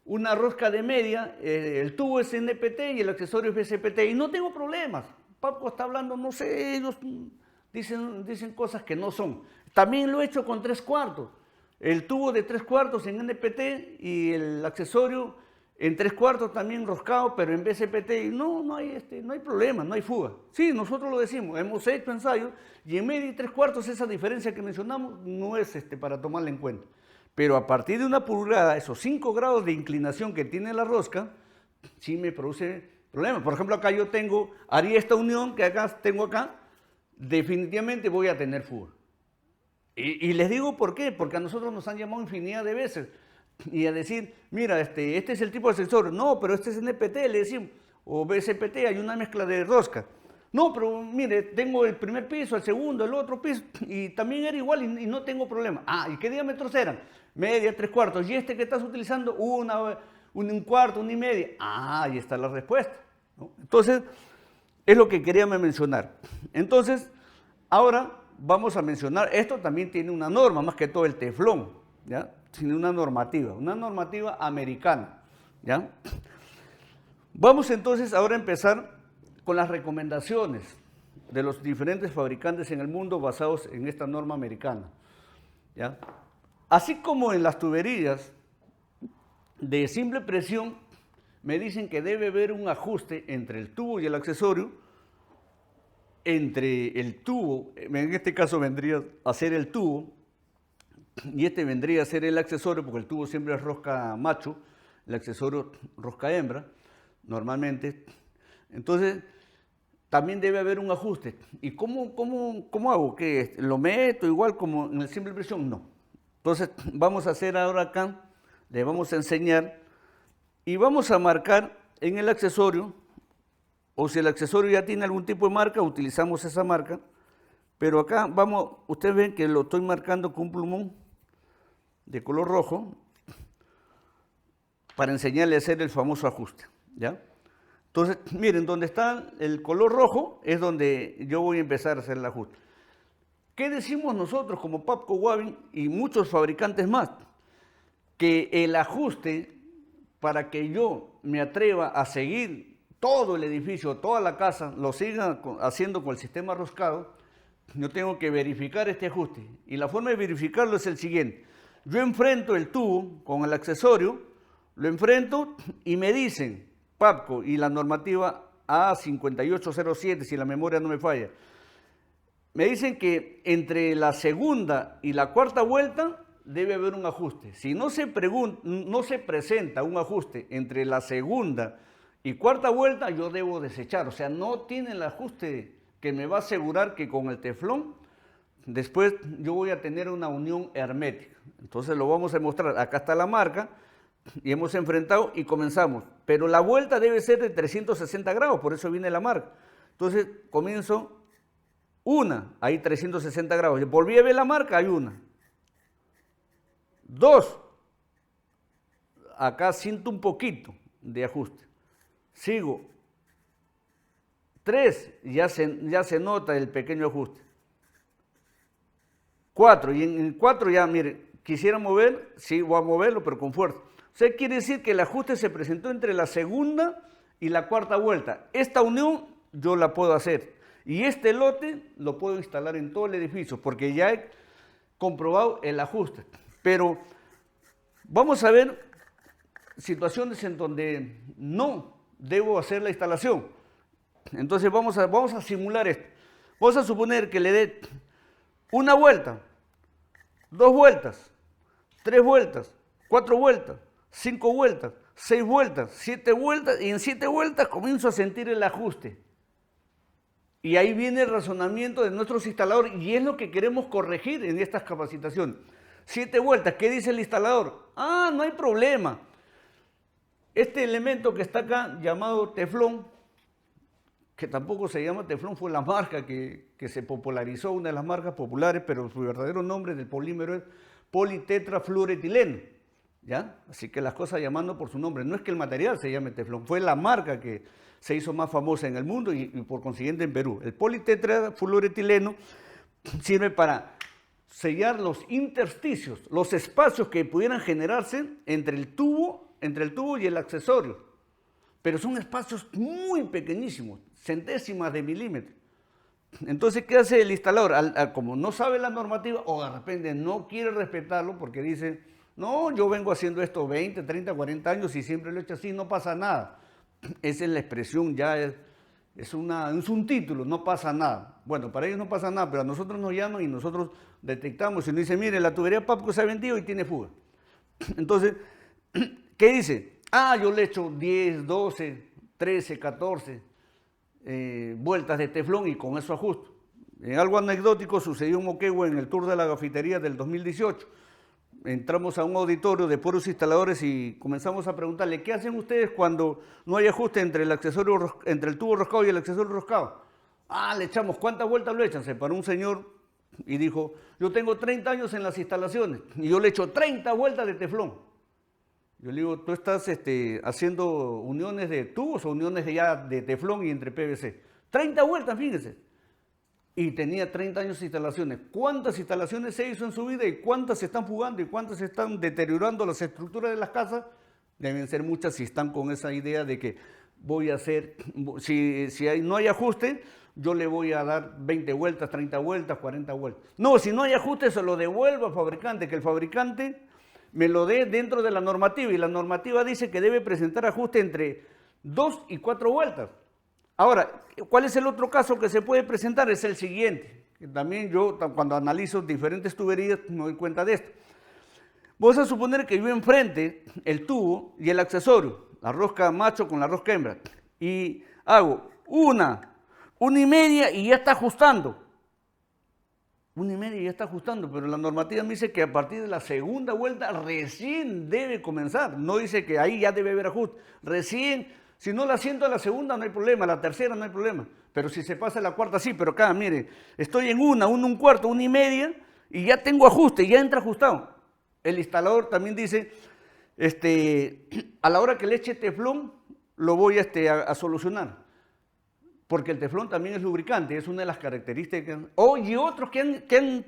una rosca de media, el tubo es NPT y el accesorio es BCPT, y no tengo problemas. Paco está hablando, no sé, ellos dicen cosas que no son. También lo he hecho con 3/4. El tubo de 3/4 en NPT y el accesorio en 3/4 también enroscado, pero en BCPT, y no hay problema, no hay fuga. Sí, nosotros lo decimos, hemos hecho ensayos, y en media y 3/4 esa diferencia que mencionamos no es para tomarla en cuenta. Pero a partir de 1 pulgada, esos 5 grados de inclinación que tiene la rosca, sí me produce problemas. Por ejemplo, acá yo haría esta unión que tengo acá, definitivamente voy a tener fuga. Y les digo por qué, porque a nosotros nos han llamado infinidad de veces y a decir, mira, este es el tipo de accesorio. No, pero este es NPT, le decimos, o BCPT, hay una mezcla de rosca. No, pero mire, tengo el primer piso, el segundo, el otro piso, y también era igual y no tengo problema. Ah, ¿y qué diámetros eran? Media, 3/4. ¿Y este que estás utilizando? 1/4, 1/2. Ah, ahí está la respuesta, ¿no? Entonces, es lo que quería mencionar. Entonces, ahora vamos a mencionar, esto también tiene una norma, más que todo el teflón, ¿ya? Tiene una normativa americana, ¿ya? Vamos entonces ahora a empezar con las recomendaciones de los diferentes fabricantes en el mundo basados en esta norma americana, ¿ya? Así como en las tuberías de simple presión, me dicen que debe haber un ajuste entre el tubo y el accesorio, entre el tubo, en este caso vendría a ser el tubo, y este vendría a ser el accesorio, porque el tubo siempre es rosca macho, el accesorio rosca hembra, normalmente. Entonces, también debe haber un ajuste. ¿Y cómo hago? ¿Qué? ¿Lo meto igual como en el simple presión? No. Entonces, vamos a hacer ahora acá, le vamos a enseñar, y vamos a marcar en el accesorio, o si el accesorio ya tiene algún tipo de marca, utilizamos esa marca, pero acá ustedes ven que lo estoy marcando con un plumón de color rojo, para enseñarle a hacer el famoso ajuste, ¿ya? Entonces, miren, donde está el color rojo es donde yo voy a empezar a hacer el ajuste. ¿Qué decimos nosotros como Papco Wavin y muchos fabricantes más? Que el ajuste, para que yo me atreva a seguir todo el edificio, toda la casa, lo siga haciendo con el sistema roscado, yo tengo que verificar este ajuste. Y la forma de verificarlo es el siguiente. Yo enfrento el tubo con el accesorio, lo enfrento y me dicen, Papco y la normativa A5807, si la memoria no me falla, me dicen que entre la segunda y la cuarta vuelta debe haber un ajuste. Si no se presenta un ajuste entre la segunda y cuarta vuelta, yo debo desechar. O sea, no tiene el ajuste que me va a asegurar que con el teflón después yo voy a tener una unión hermética. Entonces lo vamos a mostrar. Acá está la marca y hemos enfrentado y comenzamos. Pero la vuelta debe ser de 360 grados, por eso viene la marca. Entonces comienzo ahí 360 grados. Volví a ver la marca, hay una. 2, acá siento un poquito de ajuste. Sigo. 3, ya se nota el pequeño ajuste. 4, y en el 4 ya, mire, quisiera mover, sí, voy a moverlo, pero con fuerza. O sea, quiere decir que el ajuste se presentó entre la segunda y la cuarta vuelta. Esta unión yo la puedo hacer. Y este lote lo puedo instalar en todo el edificio, porque ya he comprobado el ajuste. Pero vamos a ver situaciones en donde no debo hacer la instalación. Entonces vamos a simular esto. Vamos a suponer que le dé una vuelta, 2 vueltas, 3 vueltas, 4 vueltas, 5 vueltas, 6 vueltas, 7 vueltas, y en 7 vueltas comienzo a sentir el ajuste. Y ahí viene el razonamiento de nuestros instaladores, y es lo que queremos corregir en estas capacitaciones. 7 vueltas, ¿qué dice el instalador? Ah, no hay problema. Este elemento que está acá, llamado teflón, que tampoco se llama teflón, fue la marca que se popularizó, una de las marcas populares, pero su verdadero nombre del polímero es politetrafluoretileno, ¿ya? Así que las cosas llamando por su nombre. No es que el material se llame teflón, fue la marca que se hizo más famosa en el mundo y por consiguiente en Perú. El politetrafluoretileno sirve para sellar los intersticios, los espacios que pudieran generarse entre el tubo y el accesorio. Pero son espacios muy pequeñísimos, centésimas de milímetro. Entonces, ¿qué hace el instalador? Como no sabe la normativa o de repente no quiere respetarlo porque dice, no, yo vengo haciendo esto 20, 30, 40 años y siempre lo he hecho así, no pasa nada. Esa es la expresión, ya es un título, no pasa nada. Bueno, para ellos no pasa nada, pero a nosotros nos llaman y nosotros detectamos y nos dicen, mire, la tubería Papco se ha vendido y tiene fuga. Entonces, ¿qué dice? Yo le echo 10, 12, 13, 14 vueltas de teflón y con eso ajusto. En algo anecdótico sucedió en Moquegua en el tour de la gafitería del 2018. Entramos a un auditorio de puros instaladores y comenzamos a preguntarle, ¿qué hacen ustedes cuando no hay ajuste entre el tubo roscado y el accesorio roscado? Le echamos, ¿cuántas vueltas lo echan? Se paró un señor y dijo, yo tengo 30 años en las instalaciones y yo le echo 30 vueltas de teflón. Yo le digo, ¿tú estás haciendo uniones de tubos o uniones de teflón y entre PVC? 30 vueltas, fíjense. Y tenía 30 años de instalaciones. ¿Cuántas instalaciones se hizo en su vida y cuántas se están fugando y cuántas se están deteriorando las estructuras de las casas? Deben ser muchas si están con esa idea de que voy a hacer, si no hay ajuste, yo le voy a dar 20 vueltas, 30 vueltas, 40 vueltas. No, si no hay ajuste se lo devuelvo al fabricante, que el fabricante me lo dé dentro de la normativa y la normativa dice que debe presentar ajuste entre 2 y 4 vueltas. Ahora, ¿cuál es el otro caso que se puede presentar? Es el siguiente, que también yo cuando analizo diferentes tuberías me doy cuenta de esto. Vamos a suponer que yo enfrente el tubo y el accesorio, la rosca macho con la rosca hembra, y hago una y media y ya está ajustando. 1,5 ya está ajustando, pero la normativa me dice que a partir de la segunda vuelta recién debe comenzar. No dice que ahí ya debe haber ajuste. Recién, si no la siento a la segunda no hay problema, la tercera no hay problema. Pero si se pasa a la cuarta sí, pero acá, mire, estoy en un cuarto, 1,5 y ya tengo ajuste, ya entra ajustado. El instalador también dice, a la hora que le eche teflón, lo voy a solucionar. Porque el teflón también es lubricante, es una de las características. Y otros que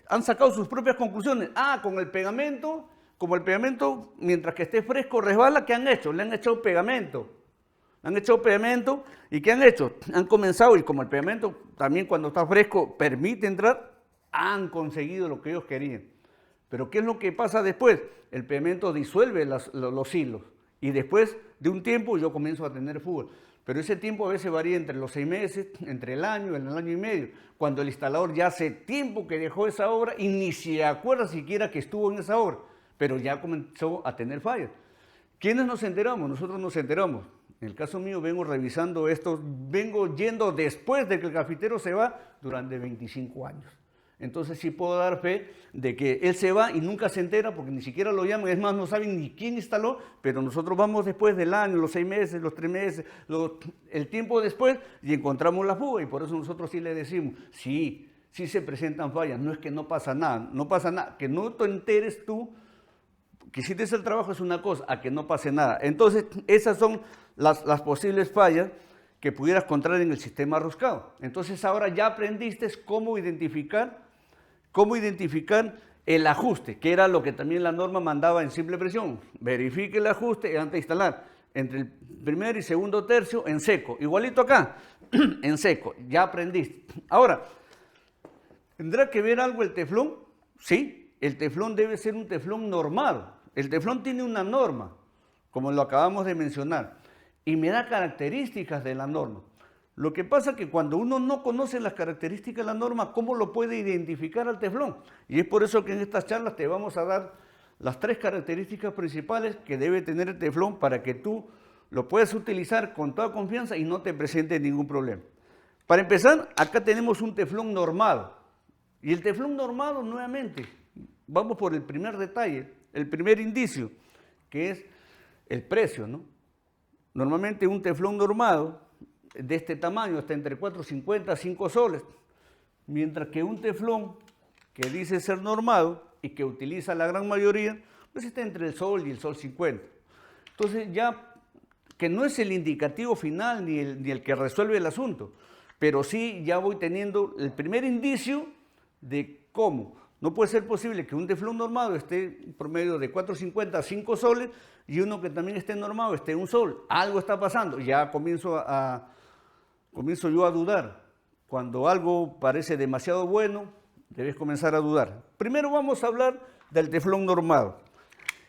han sacado sus propias conclusiones. Con el pegamento, como el pegamento, mientras que esté fresco, resbala, ¿qué han hecho? Le han echado pegamento. ¿Y qué han hecho? Han comenzado, y como el pegamento también cuando está fresco permite entrar, han conseguido lo que ellos querían. Pero ¿qué es lo que pasa después? El pegamento disuelve los hilos y después de un tiempo yo comienzo a tener fuga. Pero ese tiempo a veces varía entre los 6 meses, entre el año y medio, cuando el instalador ya hace tiempo que dejó esa obra y ni se acuerda siquiera que estuvo en esa obra, pero ya comenzó a tener fallas. ¿Quiénes nos enteramos? Nosotros nos enteramos. En el caso mío vengo revisando esto, vengo yendo después de que el cafetero se va durante 25 años. Entonces sí puedo dar fe de que él se va y nunca se entera porque ni siquiera lo llaman, es más, no saben ni quién instaló, pero nosotros vamos después del año, los 6 meses, los 3 meses, el tiempo después y encontramos la fuga y por eso nosotros sí le decimos, sí se presentan fallas, no es que no pasa nada, que no te enteres tú que hiciste el trabajo es una cosa, a que no pase nada. Entonces esas son las posibles fallas que pudieras encontrar en el sistema roscado. Entonces ahora ya aprendiste cómo identificar el ajuste, que era lo que también la norma mandaba en simple presión. Verifique el ajuste antes de instalar entre el primer y segundo tercio en seco. Igualito acá, en seco, ya aprendiste. Ahora, ¿tendrá que ver algo el teflón? Sí, el teflón debe ser un teflón normal. El teflón tiene una norma, como lo acabamos de mencionar, y me da características de la norma. Lo que pasa es que cuando uno no conoce las características de la norma, ¿cómo lo puede identificar al teflón? Y es por eso que en estas charlas te vamos a dar las 3 características principales que debe tener el teflón para que tú lo puedas utilizar con toda confianza y no te presente ningún problema. Para empezar, acá tenemos un teflón normado. Y el teflón normado, nuevamente, vamos por el primer detalle, el primer indicio, que es el precio, ¿no? Normalmente un teflón normado de este tamaño está entre 4.50 a 5 soles, mientras que un teflón que dice ser normado y que utiliza la gran mayoría, pues está entre el sol y el sol 50. Entonces ya, que no es el indicativo final ni el que resuelve el asunto, pero sí ya voy teniendo el primer indicio de cómo. No puede ser posible que un teflón normado esté en promedio de 4.50 a 5 soles y uno que también esté normado esté 1 sol. Algo está pasando. Ya comienzo yo a dudar. Cuando algo parece demasiado bueno, debes comenzar a dudar. Primero vamos a hablar del teflón normado.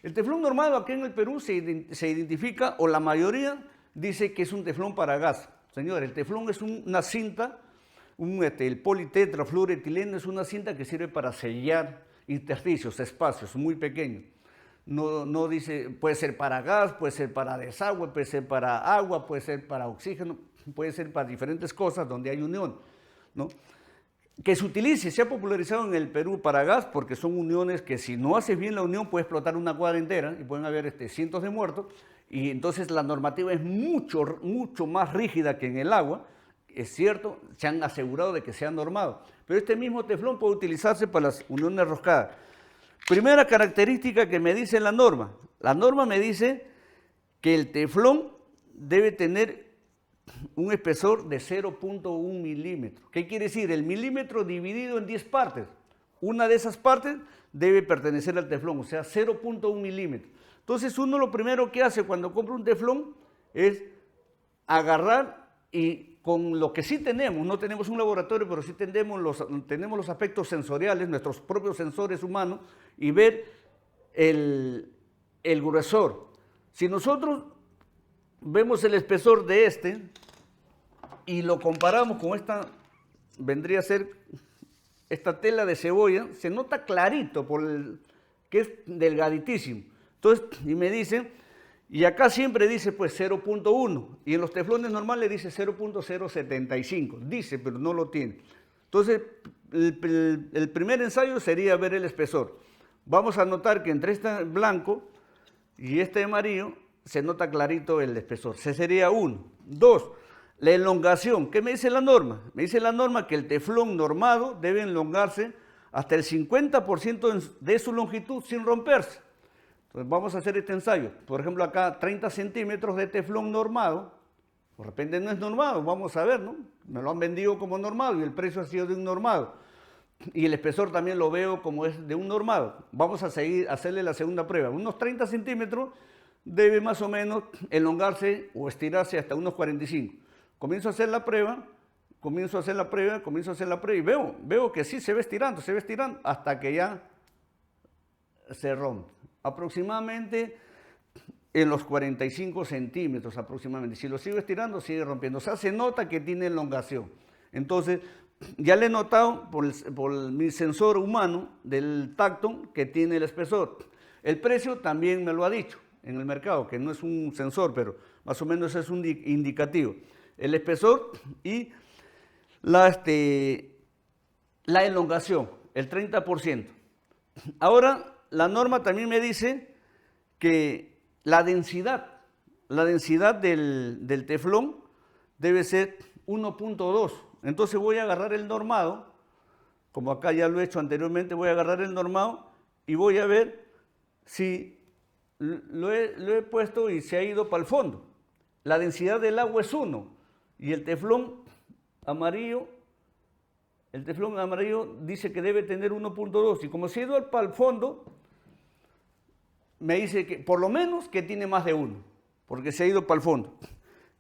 El teflón normado aquí en el Perú se identifica, o la mayoría dice que es un teflón para gas. Señor, el teflón es una cinta, el politetrafluoretileno es una cinta que sirve para sellar intersticios, espacios muy pequeños. No dice, puede ser para gas, puede ser para desagüe, puede ser para agua, puede ser para oxígeno, puede ser para diferentes cosas donde hay unión, ¿no? Que se utilice, se ha popularizado en el Perú para gas porque son uniones que si no haces bien la unión puede explotar una cuadra entera y pueden haber cientos de muertos, y entonces la normativa es mucho más rígida que en el agua. Es cierto, se han asegurado de que sea normado, pero este mismo teflón puede utilizarse para las uniones roscadas. Primera característica que me dice la norma me dice que el teflón debe tener un espesor de 0.1 milímetros. ¿Qué quiere decir? El milímetro dividido en 10 partes. Una de esas partes debe pertenecer al teflón, o sea, 0.1 milímetros. Entonces uno lo primero que hace cuando compra un teflón es agarrar y con lo que sí tenemos, no tenemos un laboratorio, pero sí tenemos los aspectos sensoriales, nuestros propios sensores humanos, y ver el gruesor. Si nosotros vemos el espesor de este y lo comparamos con esta, vendría a ser esta tela de cebolla, se nota clarito que es delgaditísimo. Entonces, y me dice, y acá siempre dice pues 0.1, y en los teflones normales dice 0.075, dice, pero no lo tiene. Entonces, el primer ensayo sería ver el espesor. Vamos a notar que entre este blanco y este amarillo se nota clarito el espesor. Ese sería 1. 2, la elongación. ¿Qué me dice la norma? Me dice la norma que el teflón normado debe elongarse hasta el 50% de su longitud sin romperse. Entonces vamos a hacer este ensayo. Por ejemplo, acá 30 centímetros de teflón normado. De repente no es normado, vamos a ver, ¿no? Me lo han vendido como normado y el precio ha sido de un normado. Y el espesor también lo veo como es de un normado. Vamos a hacerle la segunda prueba. Unos 30 centímetros debe más o menos elongarse o estirarse hasta unos 45. Comienzo a hacer la prueba, y veo que sí se va estirando hasta que ya se rompe. Aproximadamente en los 45 centímetros aproximadamente. Si lo sigo estirando, sigue rompiendo. O sea, se nota que tiene elongación. Entonces, ya le he notado por mi sensor humano del tacto que tiene el espesor. El precio también me lo ha dicho en el mercado, que no es un sensor, pero más o menos es un indicativo. El espesor y la elongación, el 30%. Ahora, la norma también me dice que la densidad del teflón debe ser 1.2. Entonces voy a agarrar el normado, como acá ya lo he hecho anteriormente, voy a agarrar el normado y voy a ver si lo he puesto y se ha ido para el fondo. La densidad del agua es 1 y el teflón amarillo dice que debe tener 1.2 y como se ha ido para el fondo, me dice que por lo menos que tiene más de 1, porque se ha ido para el fondo.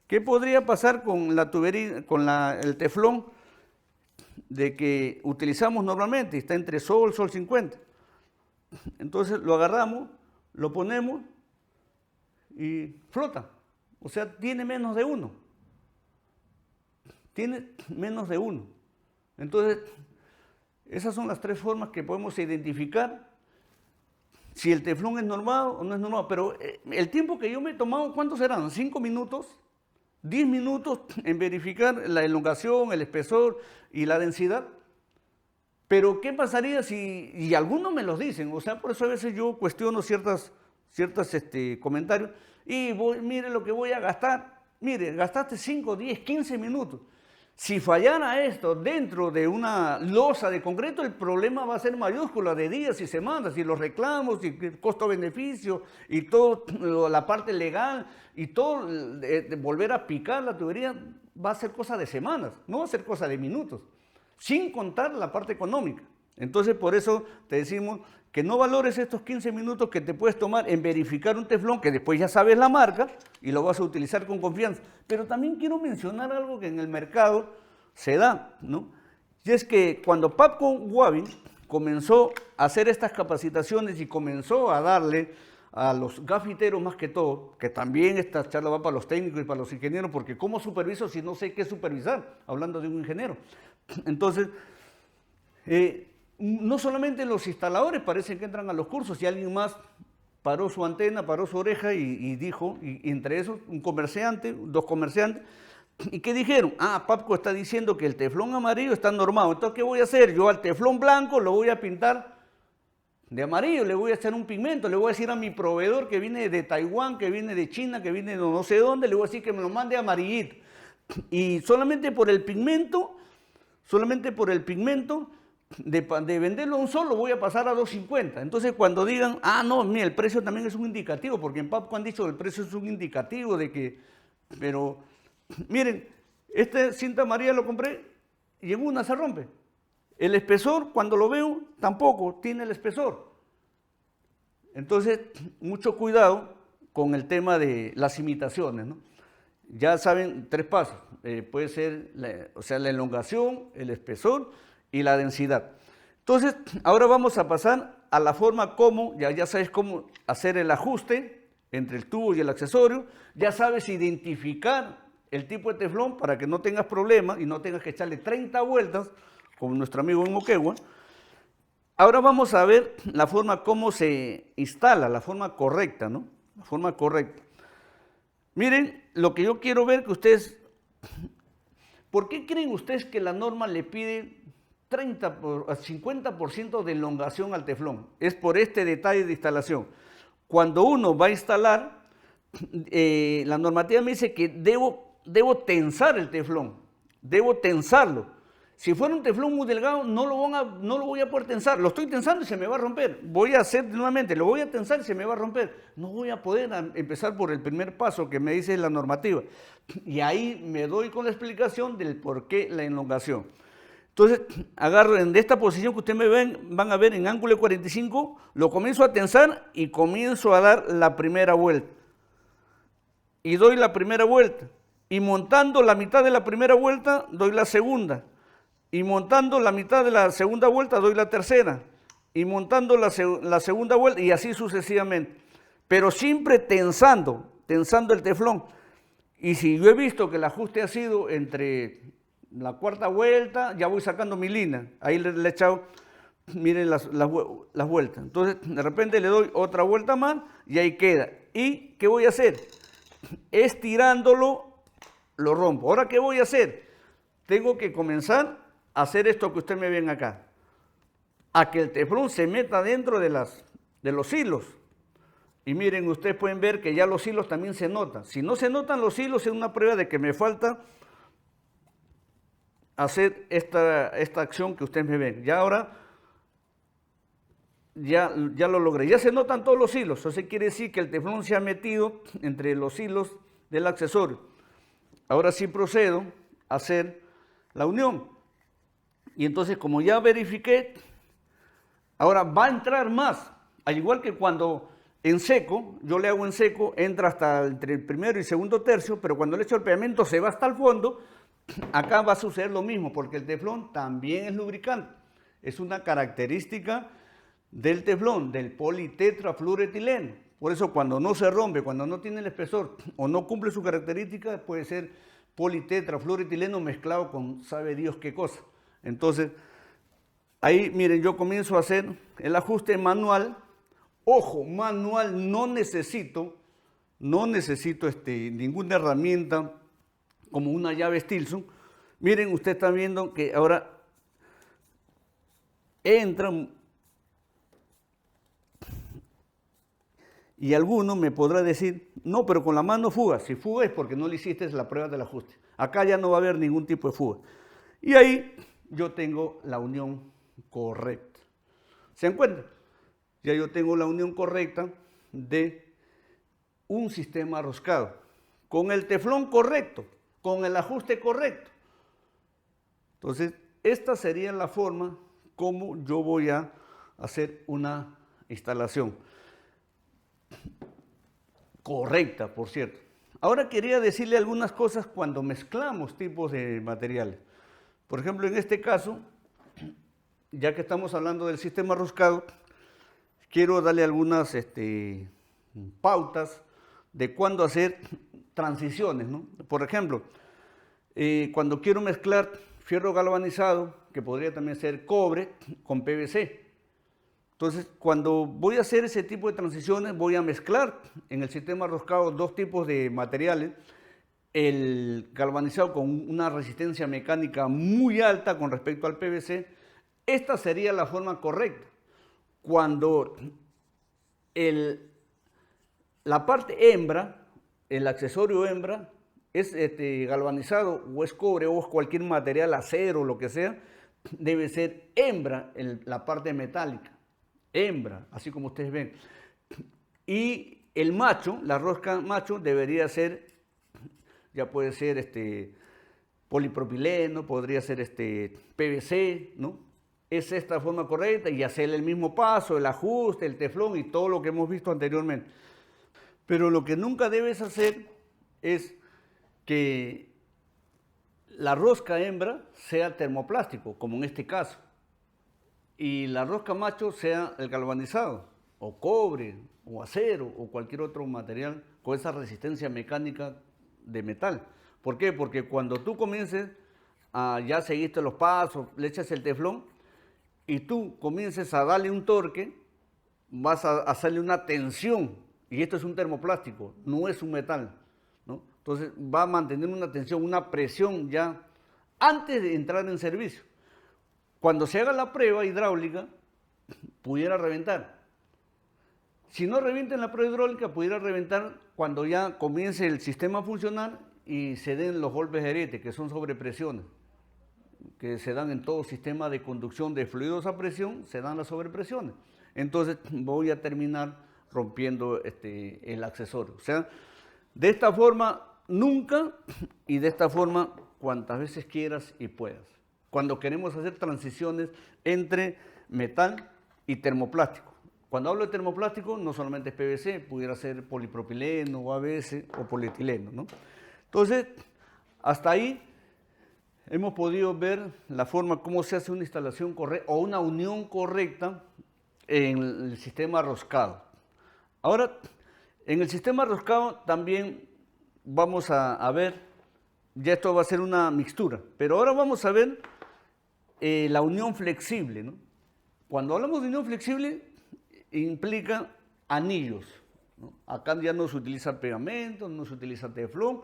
¿Qué podría pasar con la tubería, el teflón de que utilizamos normalmente? Está entre sol 50. Entonces lo agarramos, lo ponemos y flota. O sea, tiene menos de 1. Tiene menos de 1. Entonces, esas son las 3 formas que podemos identificar si el teflón es normado o no es normado. Pero el tiempo que yo me he tomado, ¿cuántos serán? ¿5 minutos? 10 minutos en verificar la elongación, el espesor y la densidad. Pero ¿qué pasaría si, y algunos me los dicen, o sea, por eso a veces yo cuestiono ciertos comentarios, y mire lo que voy a gastar, mire, gastaste 5, 10, 15 minutos. Si fallara esto dentro de una losa de concreto, el problema va a ser mayúscula de días y semanas, y los reclamos, y el costo-beneficio, y toda la parte legal, y todo, de volver a picar la tubería, va a ser cosa de semanas, no va a ser cosa de minutos, sin contar la parte económica. Entonces, por eso te decimos que no valores estos 15 minutos que te puedes tomar en verificar un teflón, que después ya sabes la marca y lo vas a utilizar con confianza. Pero también quiero mencionar algo que en el mercado se da, ¿no? Y es que cuando Papco Wabi comenzó a hacer estas capacitaciones y comenzó a darle a los gafiteros más que todo, que también esta charla va para los técnicos y para los ingenieros, porque ¿cómo superviso si no sé qué supervisar? Hablando de un ingeniero. Entonces, no solamente los instaladores parecen que entran a los cursos, y alguien más paró su antena, paró su oreja y dijo, y entre esos un comerciante, dos comerciantes, ¿y qué dijeron? Ah, Papco está diciendo que el teflón amarillo está normado, entonces ¿qué voy a hacer? Yo al teflón blanco lo voy a pintar de amarillo, le voy a hacer un pigmento, le voy a decir a mi proveedor que viene de Taiwán, que viene de China, que viene de no sé dónde, le voy a decir que me lo mande amarillito. Y solamente por el pigmento, de venderlo a un solo voy a pasar a 2.50. Entonces cuando digan, ah, no, mira, el precio también es un indicativo, porque en Papco han dicho que el precio es un indicativo de que, pero miren, esta cinta amarilla lo compré y en una se rompe. El espesor, cuando lo veo, tampoco tiene el espesor. Entonces, mucho cuidado con el tema de las imitaciones, ¿no? Ya saben, 3 pasos. Puede ser, la elongación, el espesor y la densidad. Entonces, ahora vamos a pasar a la forma como, ya sabes cómo hacer el ajuste entre el tubo y el accesorio, ya sabes identificar el tipo de teflón para que no tengas problemas y no tengas que echarle 30 vueltas, como nuestro amigo en Moquegua. Ahora vamos a ver la forma como se instala, la forma correcta, ¿no? La forma correcta. Miren, lo que yo quiero ver que ustedes, ¿por qué creen ustedes que la norma le pide 50% de elongación al teflón? Es por este detalle de instalación. Cuando uno va a instalar, la normativa me dice que debo tensar el teflón, debo tensarlo. Si fuera un teflón muy delgado, no lo voy a poder tensar. Lo estoy tensando y se me va a romper. Voy a hacer nuevamente, lo voy a tensar y se me va a romper. No voy a poder empezar por el primer paso que me dice la normativa. Y ahí me doy con la explicación del por qué la elongación. Entonces, agarro de esta posición que ustedes van a ver en ángulo de 45, lo comienzo a tensar y comienzo a dar la primera vuelta. Y doy la primera vuelta. Y montando la mitad de la primera vuelta, doy la segunda. Y montando la mitad de la segunda vuelta, doy la tercera. Y montando la segunda vuelta, y así sucesivamente. Pero siempre tensando el teflón. Y si yo he visto que el ajuste ha sido entre la cuarta vuelta, ya voy sacando mi línea. Ahí le he echado, miren las vueltas. Entonces, de repente le doy otra vuelta más y ahí queda. ¿Y qué voy a hacer? Estirándolo, lo rompo. ¿Ahora qué voy a hacer? Tengo que comenzar a hacer esto que ustedes me ven acá. A que el teflón se meta dentro de los hilos. Y miren, ustedes pueden ver que ya los hilos también se notan. Si no se notan los hilos, es una prueba de que me falta hacer esta acción que ustedes me ven. Ya ahora, ya lo logré. Ya se notan todos los hilos. Eso quiere decir que el teflón se ha metido entre los hilos del accesorio. Ahora sí procedo a hacer la unión. Y entonces, como ya verifiqué, ahora va a entrar más. Al igual que cuando en seco, yo le hago en seco, entra hasta entre el primero y segundo tercio, pero cuando le echo el pegamento se va hasta el fondo. Acá va a suceder lo mismo, porque el teflón también es lubricante. Es una característica del teflón, del politetrafluoretileno. Por eso cuando no se rompe, cuando no tiene el espesor o no cumple su característica, puede ser politetrafluoretileno mezclado con sabe Dios qué cosa. Entonces, ahí miren, yo comienzo a hacer el ajuste manual. Ojo, manual, no necesito ninguna herramienta como una llave Stilson. Miren, usted está viendo que ahora entra Y alguno me podrá decir, no, pero con la mano fuga. Si fuga es porque no le hiciste la prueba del ajuste. Acá ya no va a haber ningún tipo de fuga. Y ahí yo tengo la unión correcta. ¿Se dan cuenta? Ya yo tengo la unión correcta de un sistema roscado, con el teflón correcto, con el ajuste correcto. Entonces, esta sería la forma como yo voy a hacer una instalación correcta, por cierto. Ahora quería decirle algunas cosas cuando mezclamos tipos de materiales. Por ejemplo, en este caso, ya que estamos hablando del sistema roscado, quiero darle algunas pautas de cuándo hacer transiciones, ¿no? Por ejemplo, cuando quiero mezclar fierro galvanizado, que podría también ser cobre, con PVC. Entonces, cuando voy a hacer ese tipo de transiciones, voy a mezclar en el sistema roscado dos tipos de materiales. El galvanizado con una resistencia mecánica muy alta con respecto al PVC. Esta sería la forma correcta. Cuando la parte hembra, el accesorio hembra, es galvanizado o es cobre o es cualquier material, acero, lo que sea, debe ser hembra en la parte metálica. Hembra, así como ustedes ven. Y el macho, la rosca macho, debería ser, ya puede ser polipropileno, podría ser PVC, ¿no? Es esta forma correcta y hacer el mismo paso, el ajuste, el teflón y todo lo que hemos visto anteriormente. Pero lo que nunca debes hacer es que la rosca hembra sea termoplástico, como en este caso, y la rosca macho sea el galvanizado, o cobre, o acero, o cualquier otro material con esa resistencia mecánica de metal. ¿Por qué? Porque cuando tú comiences ya seguiste los pasos, le echas el teflón, y tú comiences a darle un torque, vas a hacerle una tensión, y esto es un termoplástico, no es un metal, ¿no? Entonces va a mantener una tensión, una presión ya antes de entrar en servicio. Cuando se haga la prueba hidráulica, pudiera reventar. Si no revienta en la prueba hidráulica, pudiera reventar cuando ya comience el sistema a funcionar y se den los golpes de ariete, que son sobrepresiones, que se dan en todo sistema de conducción de fluidos a presión, se dan las sobrepresiones. Entonces voy a terminar rompiendo el accesorio. O sea, de esta forma nunca, y de esta forma cuantas veces quieras y puedas. Cuando queremos hacer transiciones entre metal y termoplástico. Cuando hablo de termoplástico, no solamente es PVC, pudiera ser polipropileno o ABS o polietileno, ¿no? Entonces, hasta ahí hemos podido ver la forma como se hace una instalación correcta o una unión correcta en el sistema roscado. Ahora, en el sistema roscado también vamos a ver, ya esto va a ser una mixtura, pero ahora vamos a ver la unión flexible, ¿no? Cuando hablamos de unión flexible, implica anillos, ¿no? Acá ya no se utiliza pegamento, no se utiliza teflón.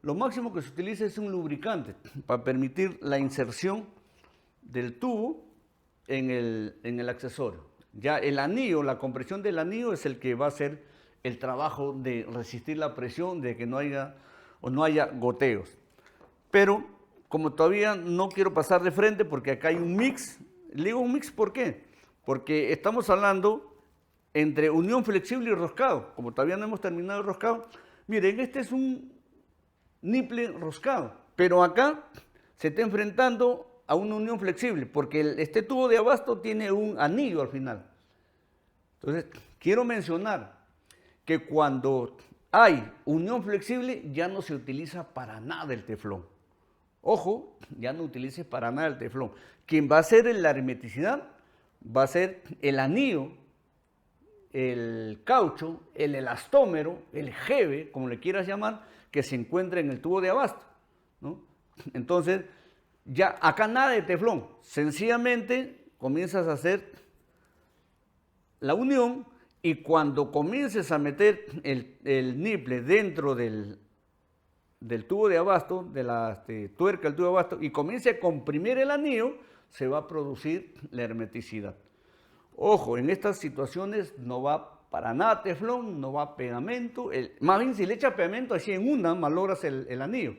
Lo máximo que se utiliza es un lubricante para permitir la inserción del tubo en el accesorio. Ya el anillo, la compresión del anillo es el que va a hacer el trabajo de resistir la presión, de que no haya goteos. Pero como todavía no quiero pasar de frente porque acá hay un mix, le digo un mix ¿por qué? Porque estamos hablando entre unión flexible y roscado. Como todavía no hemos terminado el roscado, miren, este es un niple roscado, pero acá se está enfrentando a una unión flexible porque este tubo de abasto tiene un anillo al final. Entonces, quiero mencionar que cuando hay unión flexible ya no se utiliza para nada el teflón. Ojo, ya no utilices para nada el teflón. Quien va a hacer la hermeticidad va a ser el anillo, el caucho, el elastómero, el jeve, como le quieras llamar, que se encuentra en el tubo de abasto, ¿no? Entonces, ya acá nada de teflón, sencillamente comienzas a hacer la unión y cuando comiences a meter el niple dentro del tubo de abasto, de la tuerca del tubo de abasto y comience a comprimir el anillo, se va a producir la hermeticidad. Ojo, en estas situaciones no va para nada teflón, no va pegamento. Más bien, si le echas pegamento, así en una malogras el anillo.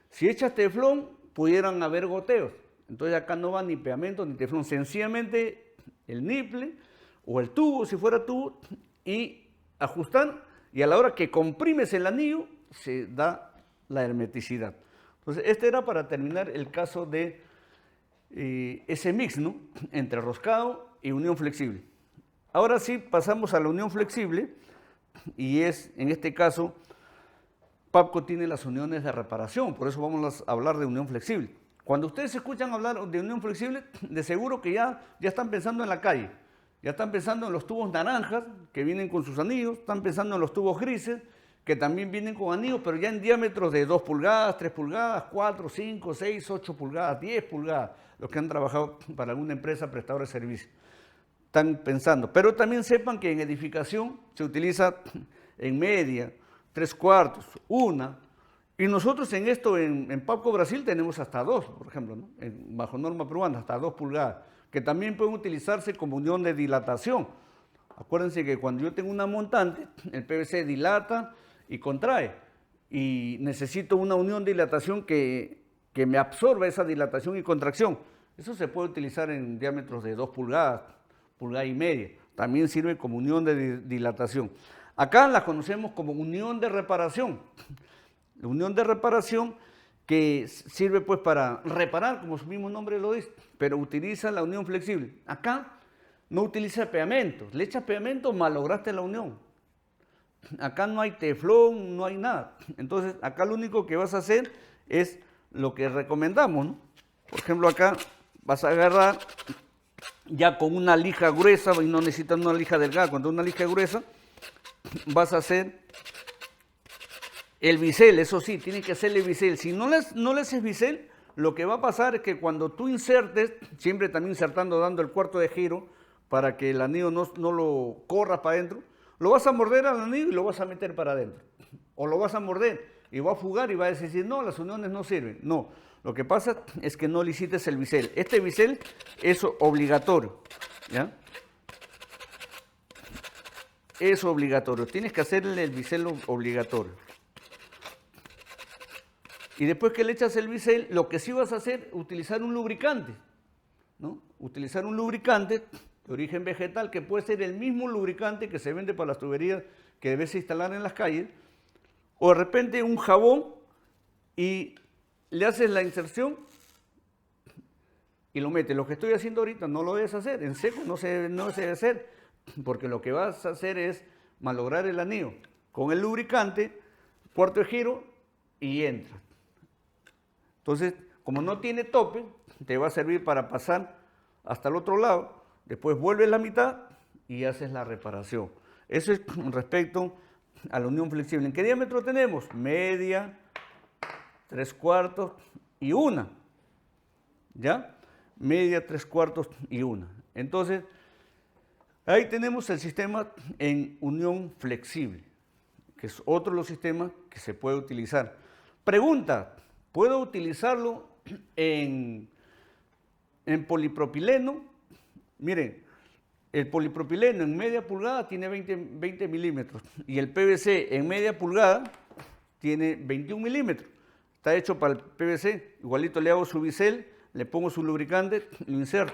Si echas teflón, pudieran haber goteos. Entonces acá no va ni pegamento ni teflón, sencillamente el niple o el tubo, si fuera tubo, y ajustar, y a la hora que comprimes el anillo, se da la hermeticidad. Entonces, este era para terminar el caso de ese mix, ¿no?, entre roscado y unión flexible. Ahora sí pasamos a la unión flexible, y es, en este caso, Papco tiene las uniones de reparación, por eso vamos a hablar de unión flexible. Cuando ustedes escuchan hablar de unión flexible, de seguro que ya están pensando en la calle, ya están pensando en los tubos naranjas que vienen con sus anillos, están pensando en los tubos grises que también vienen con anillos, pero ya en diámetros de 2 pulgadas, 3 pulgadas, 4, 5, 6, 8 pulgadas, 10 pulgadas, los que han trabajado para alguna empresa prestadora de servicio. Están pensando, pero también sepan que en edificación se utiliza en media, 3/4, 1, y nosotros en esto, en Papco Brasil, tenemos hasta 2, por ejemplo, ¿no?, bajo norma peruana, hasta 2 pulgadas, que también pueden utilizarse como unión de dilatación. Acuérdense que cuando yo tengo una montante, el PVC dilata y contrae, y necesito una unión de dilatación que me absorba esa dilatación y contracción. Eso se puede utilizar en diámetros de 2 pulgadas, pulgada y media. También sirve como unión de dilatación. Acá las conocemos como unión de reparación. La unión de reparación que sirve pues para reparar, como su mismo nombre lo dice, pero utiliza la unión flexible. Acá no utiliza pegamento. Le echas pegamento, malograste la unión. Acá no hay teflón, no hay nada. Entonces, acá lo único que vas a hacer es lo que recomendamos, ¿no? Por ejemplo, acá vas a agarrar ya con una lija gruesa, y no necesitas una lija delgada, cuando una lija gruesa, vas a hacer el bisel. Eso sí, tiene que hacerle bisel. Si no le haces bisel, lo que va a pasar es que cuando tú insertes, siempre también insertando, dando el cuarto de giro, para que el anillo no lo corra para adentro, lo vas a morder al anillo y lo vas a meter para adentro. O lo vas a morder y va a fugar y va a decir, no, las uniones no sirven. No, lo que pasa es que no le hiciste el bisel. Este bisel es obligatorio, ¿ya? Es obligatorio, tienes que hacerle el bisel obligatorio. Y después que le echas el bisel, lo que sí vas a hacer es utilizar un lubricante, ¿no? Utilizar un lubricante de origen vegetal, que puede ser el mismo lubricante que se vende para las tuberías que debes instalar en las calles, o de repente un jabón, y le haces la inserción y lo metes. Lo que estoy haciendo ahorita no lo debes hacer, en seco no se debe hacer, porque lo que vas a hacer es malograr el anillo. Con el lubricante, cuarto de giro y entra. Entonces, como no tiene tope, te va a servir para pasar hasta el otro lado, después vuelves la mitad y haces la reparación. Eso es respecto a la unión flexible. ¿En qué diámetro tenemos? Media, 3/4 y 1. ¿Ya? Media, 3/4 y 1. Entonces, ahí tenemos el sistema en unión flexible, que es otro de los sistemas que se puede utilizar. Pregunta, ¿puedo utilizarlo en polipropileno? Miren, el polipropileno en media pulgada tiene 20 milímetros y el PVC en media pulgada tiene 21 milímetros. Está hecho para el PVC, igualito le hago su bisel, le pongo su lubricante, lo inserto.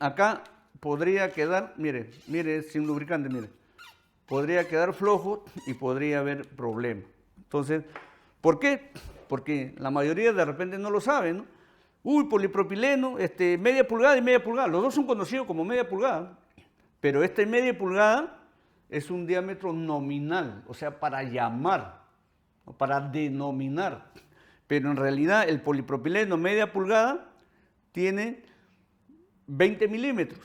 Acá podría quedar, mire, sin lubricante, mire, podría quedar flojo y podría haber problema. Entonces, ¿por qué? Porque la mayoría de repente no lo sabe, ¿no? Uy, polipropileno, media pulgada y media pulgada. Los dos son conocidos como media pulgada, pero media pulgada es un diámetro nominal, o sea, para llamar, para denominar. Pero en realidad el polipropileno media pulgada tiene 20 milímetros.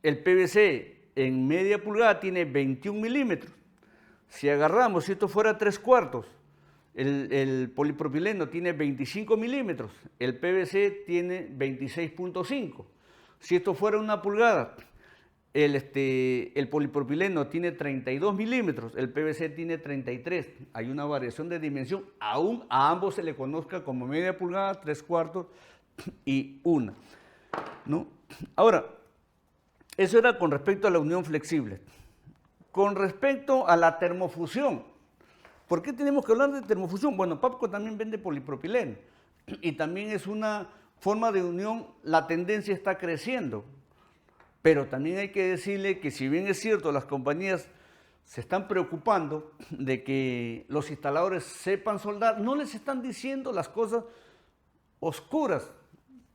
El PVC en media pulgada tiene 21 milímetros. Si agarramos, si esto fuera 3/4, el polipropileno tiene 25 milímetros, el PVC tiene 26.5. Si esto fuera 1 pulgada, el polipropileno tiene 32 milímetros, el PVC tiene 33. Hay una variación de dimensión, aún a ambos se le conozca como media pulgada, 3/4 y 1, ¿no? Ahora, Eso era con respecto a la unión flexible. Con respecto a la termofusión, ¿por qué tenemos que hablar de termofusión? Bueno, PAPCO también vende polipropileno y también es una forma de unión, la tendencia está creciendo. Pero también hay que decirle que si bien es cierto, las compañías se están preocupando de que los instaladores sepan soldar, no les están diciendo las cosas oscuras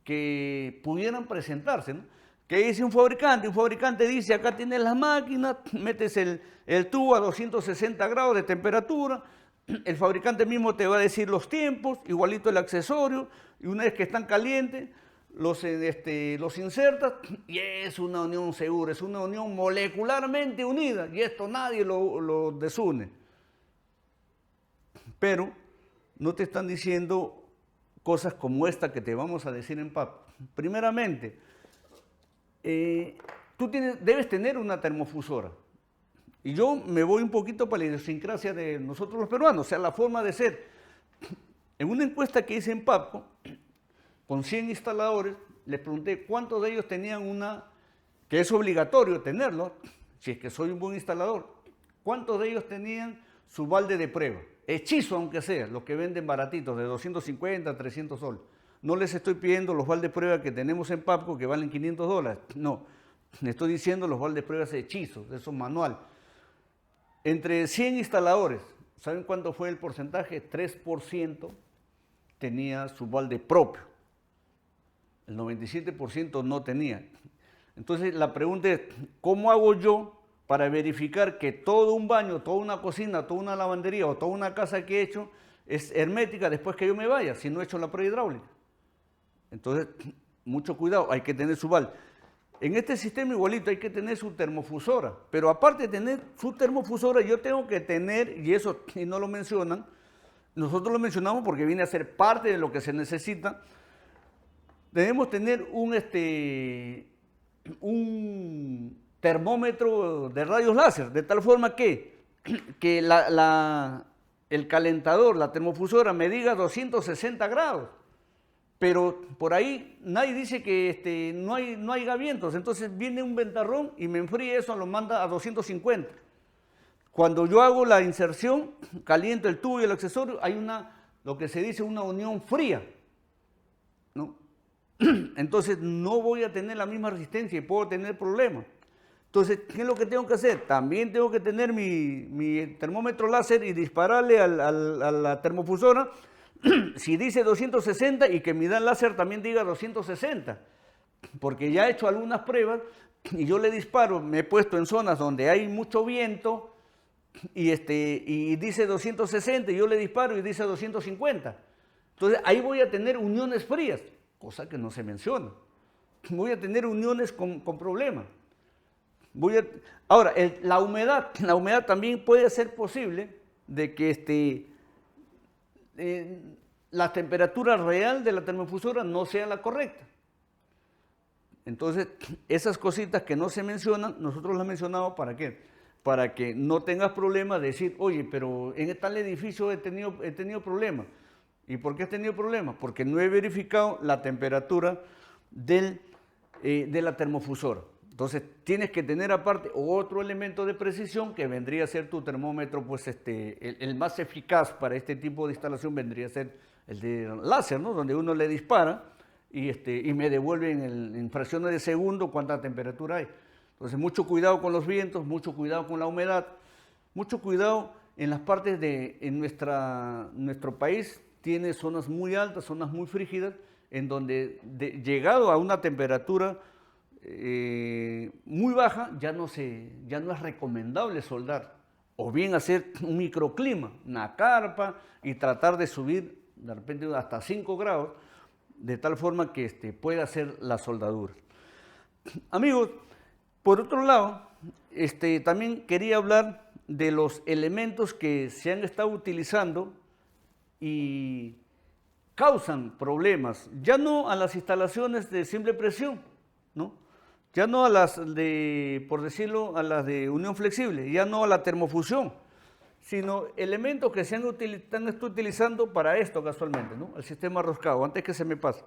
que pudieran presentarse, ¿no? ¿Qué dice un fabricante? Un fabricante dice, acá tienes las máquinas, metes el tubo a 260 grados de temperatura, el fabricante mismo te va a decir los tiempos, igualito el accesorio, y una vez que están calientes, los insertas y es una unión segura, es una unión molecularmente unida y esto nadie lo desune. Pero no te están diciendo cosas como esta que te vamos a decir en PAP. Primeramente, tú debes tener una termofusora. Y yo me voy un poquito para la idiosincrasia de nosotros los peruanos, o sea, la forma de ser. En una encuesta que hice en PAPCO, con 100 instaladores, les pregunté cuántos de ellos tenían una, que es obligatorio tenerlo, si es que soy un buen instalador, cuántos de ellos tenían su balde de prueba, hechizo aunque sea, los que venden baratitos de 250, 300 soles. No les estoy pidiendo los baldes de prueba que tenemos en PAPCO que valen $500, no, les estoy diciendo los baldes de prueba hechizos, eso es manual. Entre 100 instaladores, ¿saben cuánto fue el porcentaje? 3% tenía su balde propio. El 97% no tenía. Entonces la pregunta es, ¿cómo hago yo para verificar que todo un baño, toda una cocina, toda una lavandería o toda una casa que he hecho es hermética después que yo me vaya, si no he hecho la prueba hidráulica? Entonces, mucho cuidado, hay que tener su balde. En este sistema igualito hay que tener su termofusora, pero aparte de tener su termofusora, yo tengo que tener, y eso y no lo mencionan, nosotros lo mencionamos porque viene a ser parte de lo que se necesita. Debemos tener un termómetro de rayos láser, de tal forma que el calentador, la termofusora, me diga 260 grados. Pero por ahí nadie dice que no hay vientos, entonces viene un ventarrón y me enfría eso, lo manda a 250. Cuando yo hago la inserción, caliento el tubo y el accesorio, hay lo que se dice una unión fría, ¿no? Entonces no voy a tener la misma resistencia y puedo tener problemas. Entonces, ¿qué es lo que tengo que hacer? También tengo que tener mi termómetro láser y dispararle a la termofusora si dice 260 y que mi láser también diga 260. Porque ya he hecho algunas pruebas y yo le disparo, me he puesto en zonas donde hay mucho viento y dice 260 y yo le disparo y dice 250. Entonces ahí voy a tener uniones frías, cosa que no se menciona. Voy a tener uniones con problemas. Ahora, la humedad también puede ser posible de que la temperatura real de la termofusora no sea la correcta. Entonces, esas cositas que no se mencionan, nosotros las mencionamos ¿para qué? Para que no tengas problemas de decir, oye, pero en tal edificio he tenido problemas. ¿Y por qué he tenido problemas? Porque no he verificado la temperatura de la termofusora. Entonces, tienes que tener aparte otro elemento de precisión que vendría a ser tu termómetro, pues el más eficaz para este tipo de instalación vendría a ser el de láser, ¿no? Donde uno le dispara y me devuelve en fracciones de segundo cuánta temperatura hay. Entonces, mucho cuidado con los vientos, mucho cuidado con la humedad, mucho cuidado en las partes nuestro país tiene zonas muy altas, zonas muy frígidas, en donde llegado a una temperatura muy baja, ya no es recomendable soldar, o bien hacer un microclima, una carpa y tratar de subir de repente hasta 5 grados, de tal forma que pueda hacer la soldadura. Amigos, por otro lado, también quería hablar de los elementos que se han estado utilizando y causan problemas, ya no a las instalaciones de simple presión, ¿no? Ya no a las por decirlo, a las de unión flexible, ya no a la termofusión, sino elementos que están utilizando para esto casualmente, ¿no? El sistema roscado, antes que se me pase.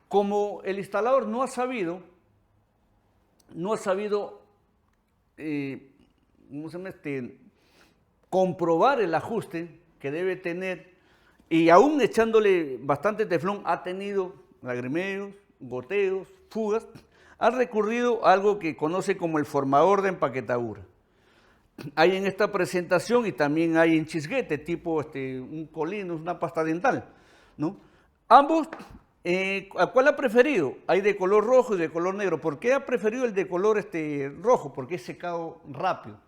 Como el instalador no ha sabido no ha sabido ¿cómo se llama? Comprobar el ajuste que debe tener, y aún echándole bastante teflón ha tenido lagrimeos, goteos, fugas. Ha recurrido a algo que conoce como el formador de empaquetadura. Hay en esta presentación y también hay en chisguete, tipo un colino, una pasta dental, ¿no? Ambos, ¿a cuál ha preferido? Hay de color rojo y de color negro. ¿Por qué ha preferido el de color rojo? Porque es secado rápido.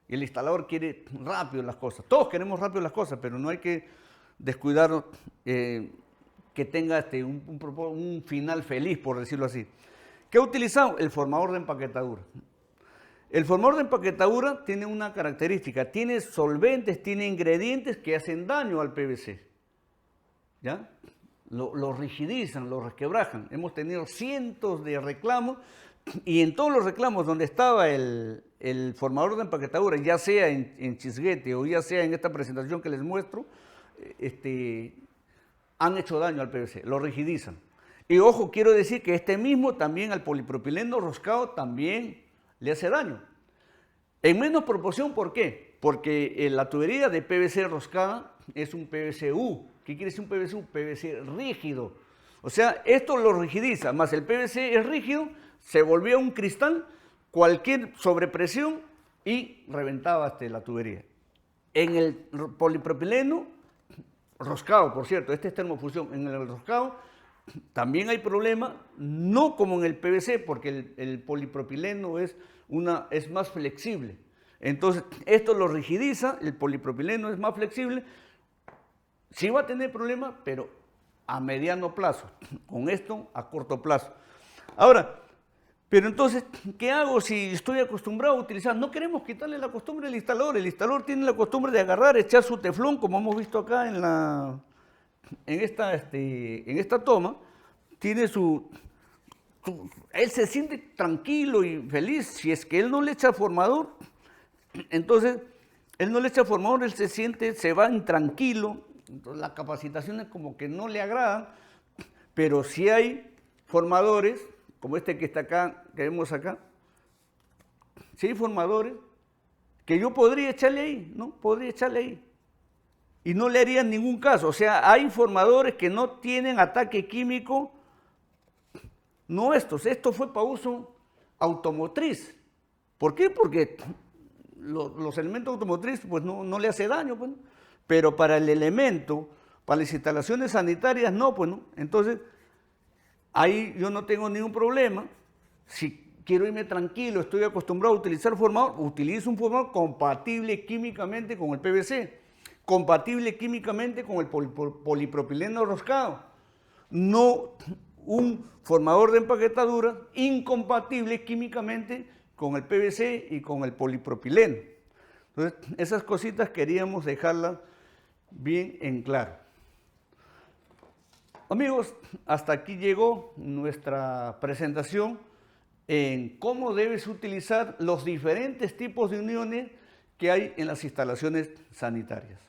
Y el instalador quiere rápido las cosas. Todos queremos rápido las cosas, pero no hay que descuidarnos que tenga un final feliz, por decirlo así. ¿Qué ha utilizado? El formador de empaquetadura. El formador de empaquetadura tiene una característica, tiene solventes, tiene ingredientes que hacen daño al PVC. ¿Ya? Lo rigidizan, lo resquebrajan. Hemos tenido cientos de reclamos y en todos los reclamos donde estaba el formador de empaquetadura, ya sea en chisguete o ya sea en esta presentación que les muestro, han hecho daño al PVC, lo rigidizan. Y ojo, quiero decir que mismo también al polipropileno roscado también le hace daño. En menos proporción, ¿por qué? Porque la tubería de PVC roscada es un PVC-U. ¿Qué quiere decir un PVC-U? PVC rígido. O sea, esto lo rigidiza, más el PVC es rígido, se volvía un cristal, cualquier sobrepresión y reventaba la tubería. En el polipropileno roscado, por cierto, es termofusión, en el roscado también hay problema, no como en el PVC, porque el polipropileno es más flexible. Entonces, esto lo rigidiza, el polipropileno es más flexible. Sí va a tener problemas, pero a mediano plazo. Con esto, a corto plazo. Ahora, pero entonces, ¿qué hago si estoy acostumbrado a utilizar? No queremos quitarle la costumbre al instalador. El instalador tiene la costumbre de agarrar, echar su teflón, como hemos visto acá en esta toma. Tiene él se siente tranquilo y feliz. Si es que él no le echa formador, entonces él no le echa formador, él se va intranquilo. Entonces las capacitaciones como que no le agradan, pero sí hay formadores, como este que está acá, que vemos acá, sí hay formadores que yo podría echarle ahí, ¿no? Podría echarle ahí. Y no le harían ningún caso. O sea, hay formadores que no tienen ataque químico. No estos. Esto fue para uso automotriz. ¿Por qué? Porque los elementos automotrices pues no le hace daño, pues, ¿no? Pero para el elemento, para las instalaciones sanitarias, no, pues no. Entonces, ahí yo no tengo ningún problema. Si quiero irme tranquilo, estoy acostumbrado a utilizar formador, utilizo un formador compatible químicamente con el PVC, compatible químicamente con el polipropileno roscado. No un formador de empaquetadura incompatible químicamente con el PVC y con el polipropileno. Entonces, esas cositas queríamos dejarlas bien en claro. Amigos, hasta aquí llegó nuestra presentación en cómo debes utilizar los diferentes tipos de uniones que hay en las instalaciones sanitarias.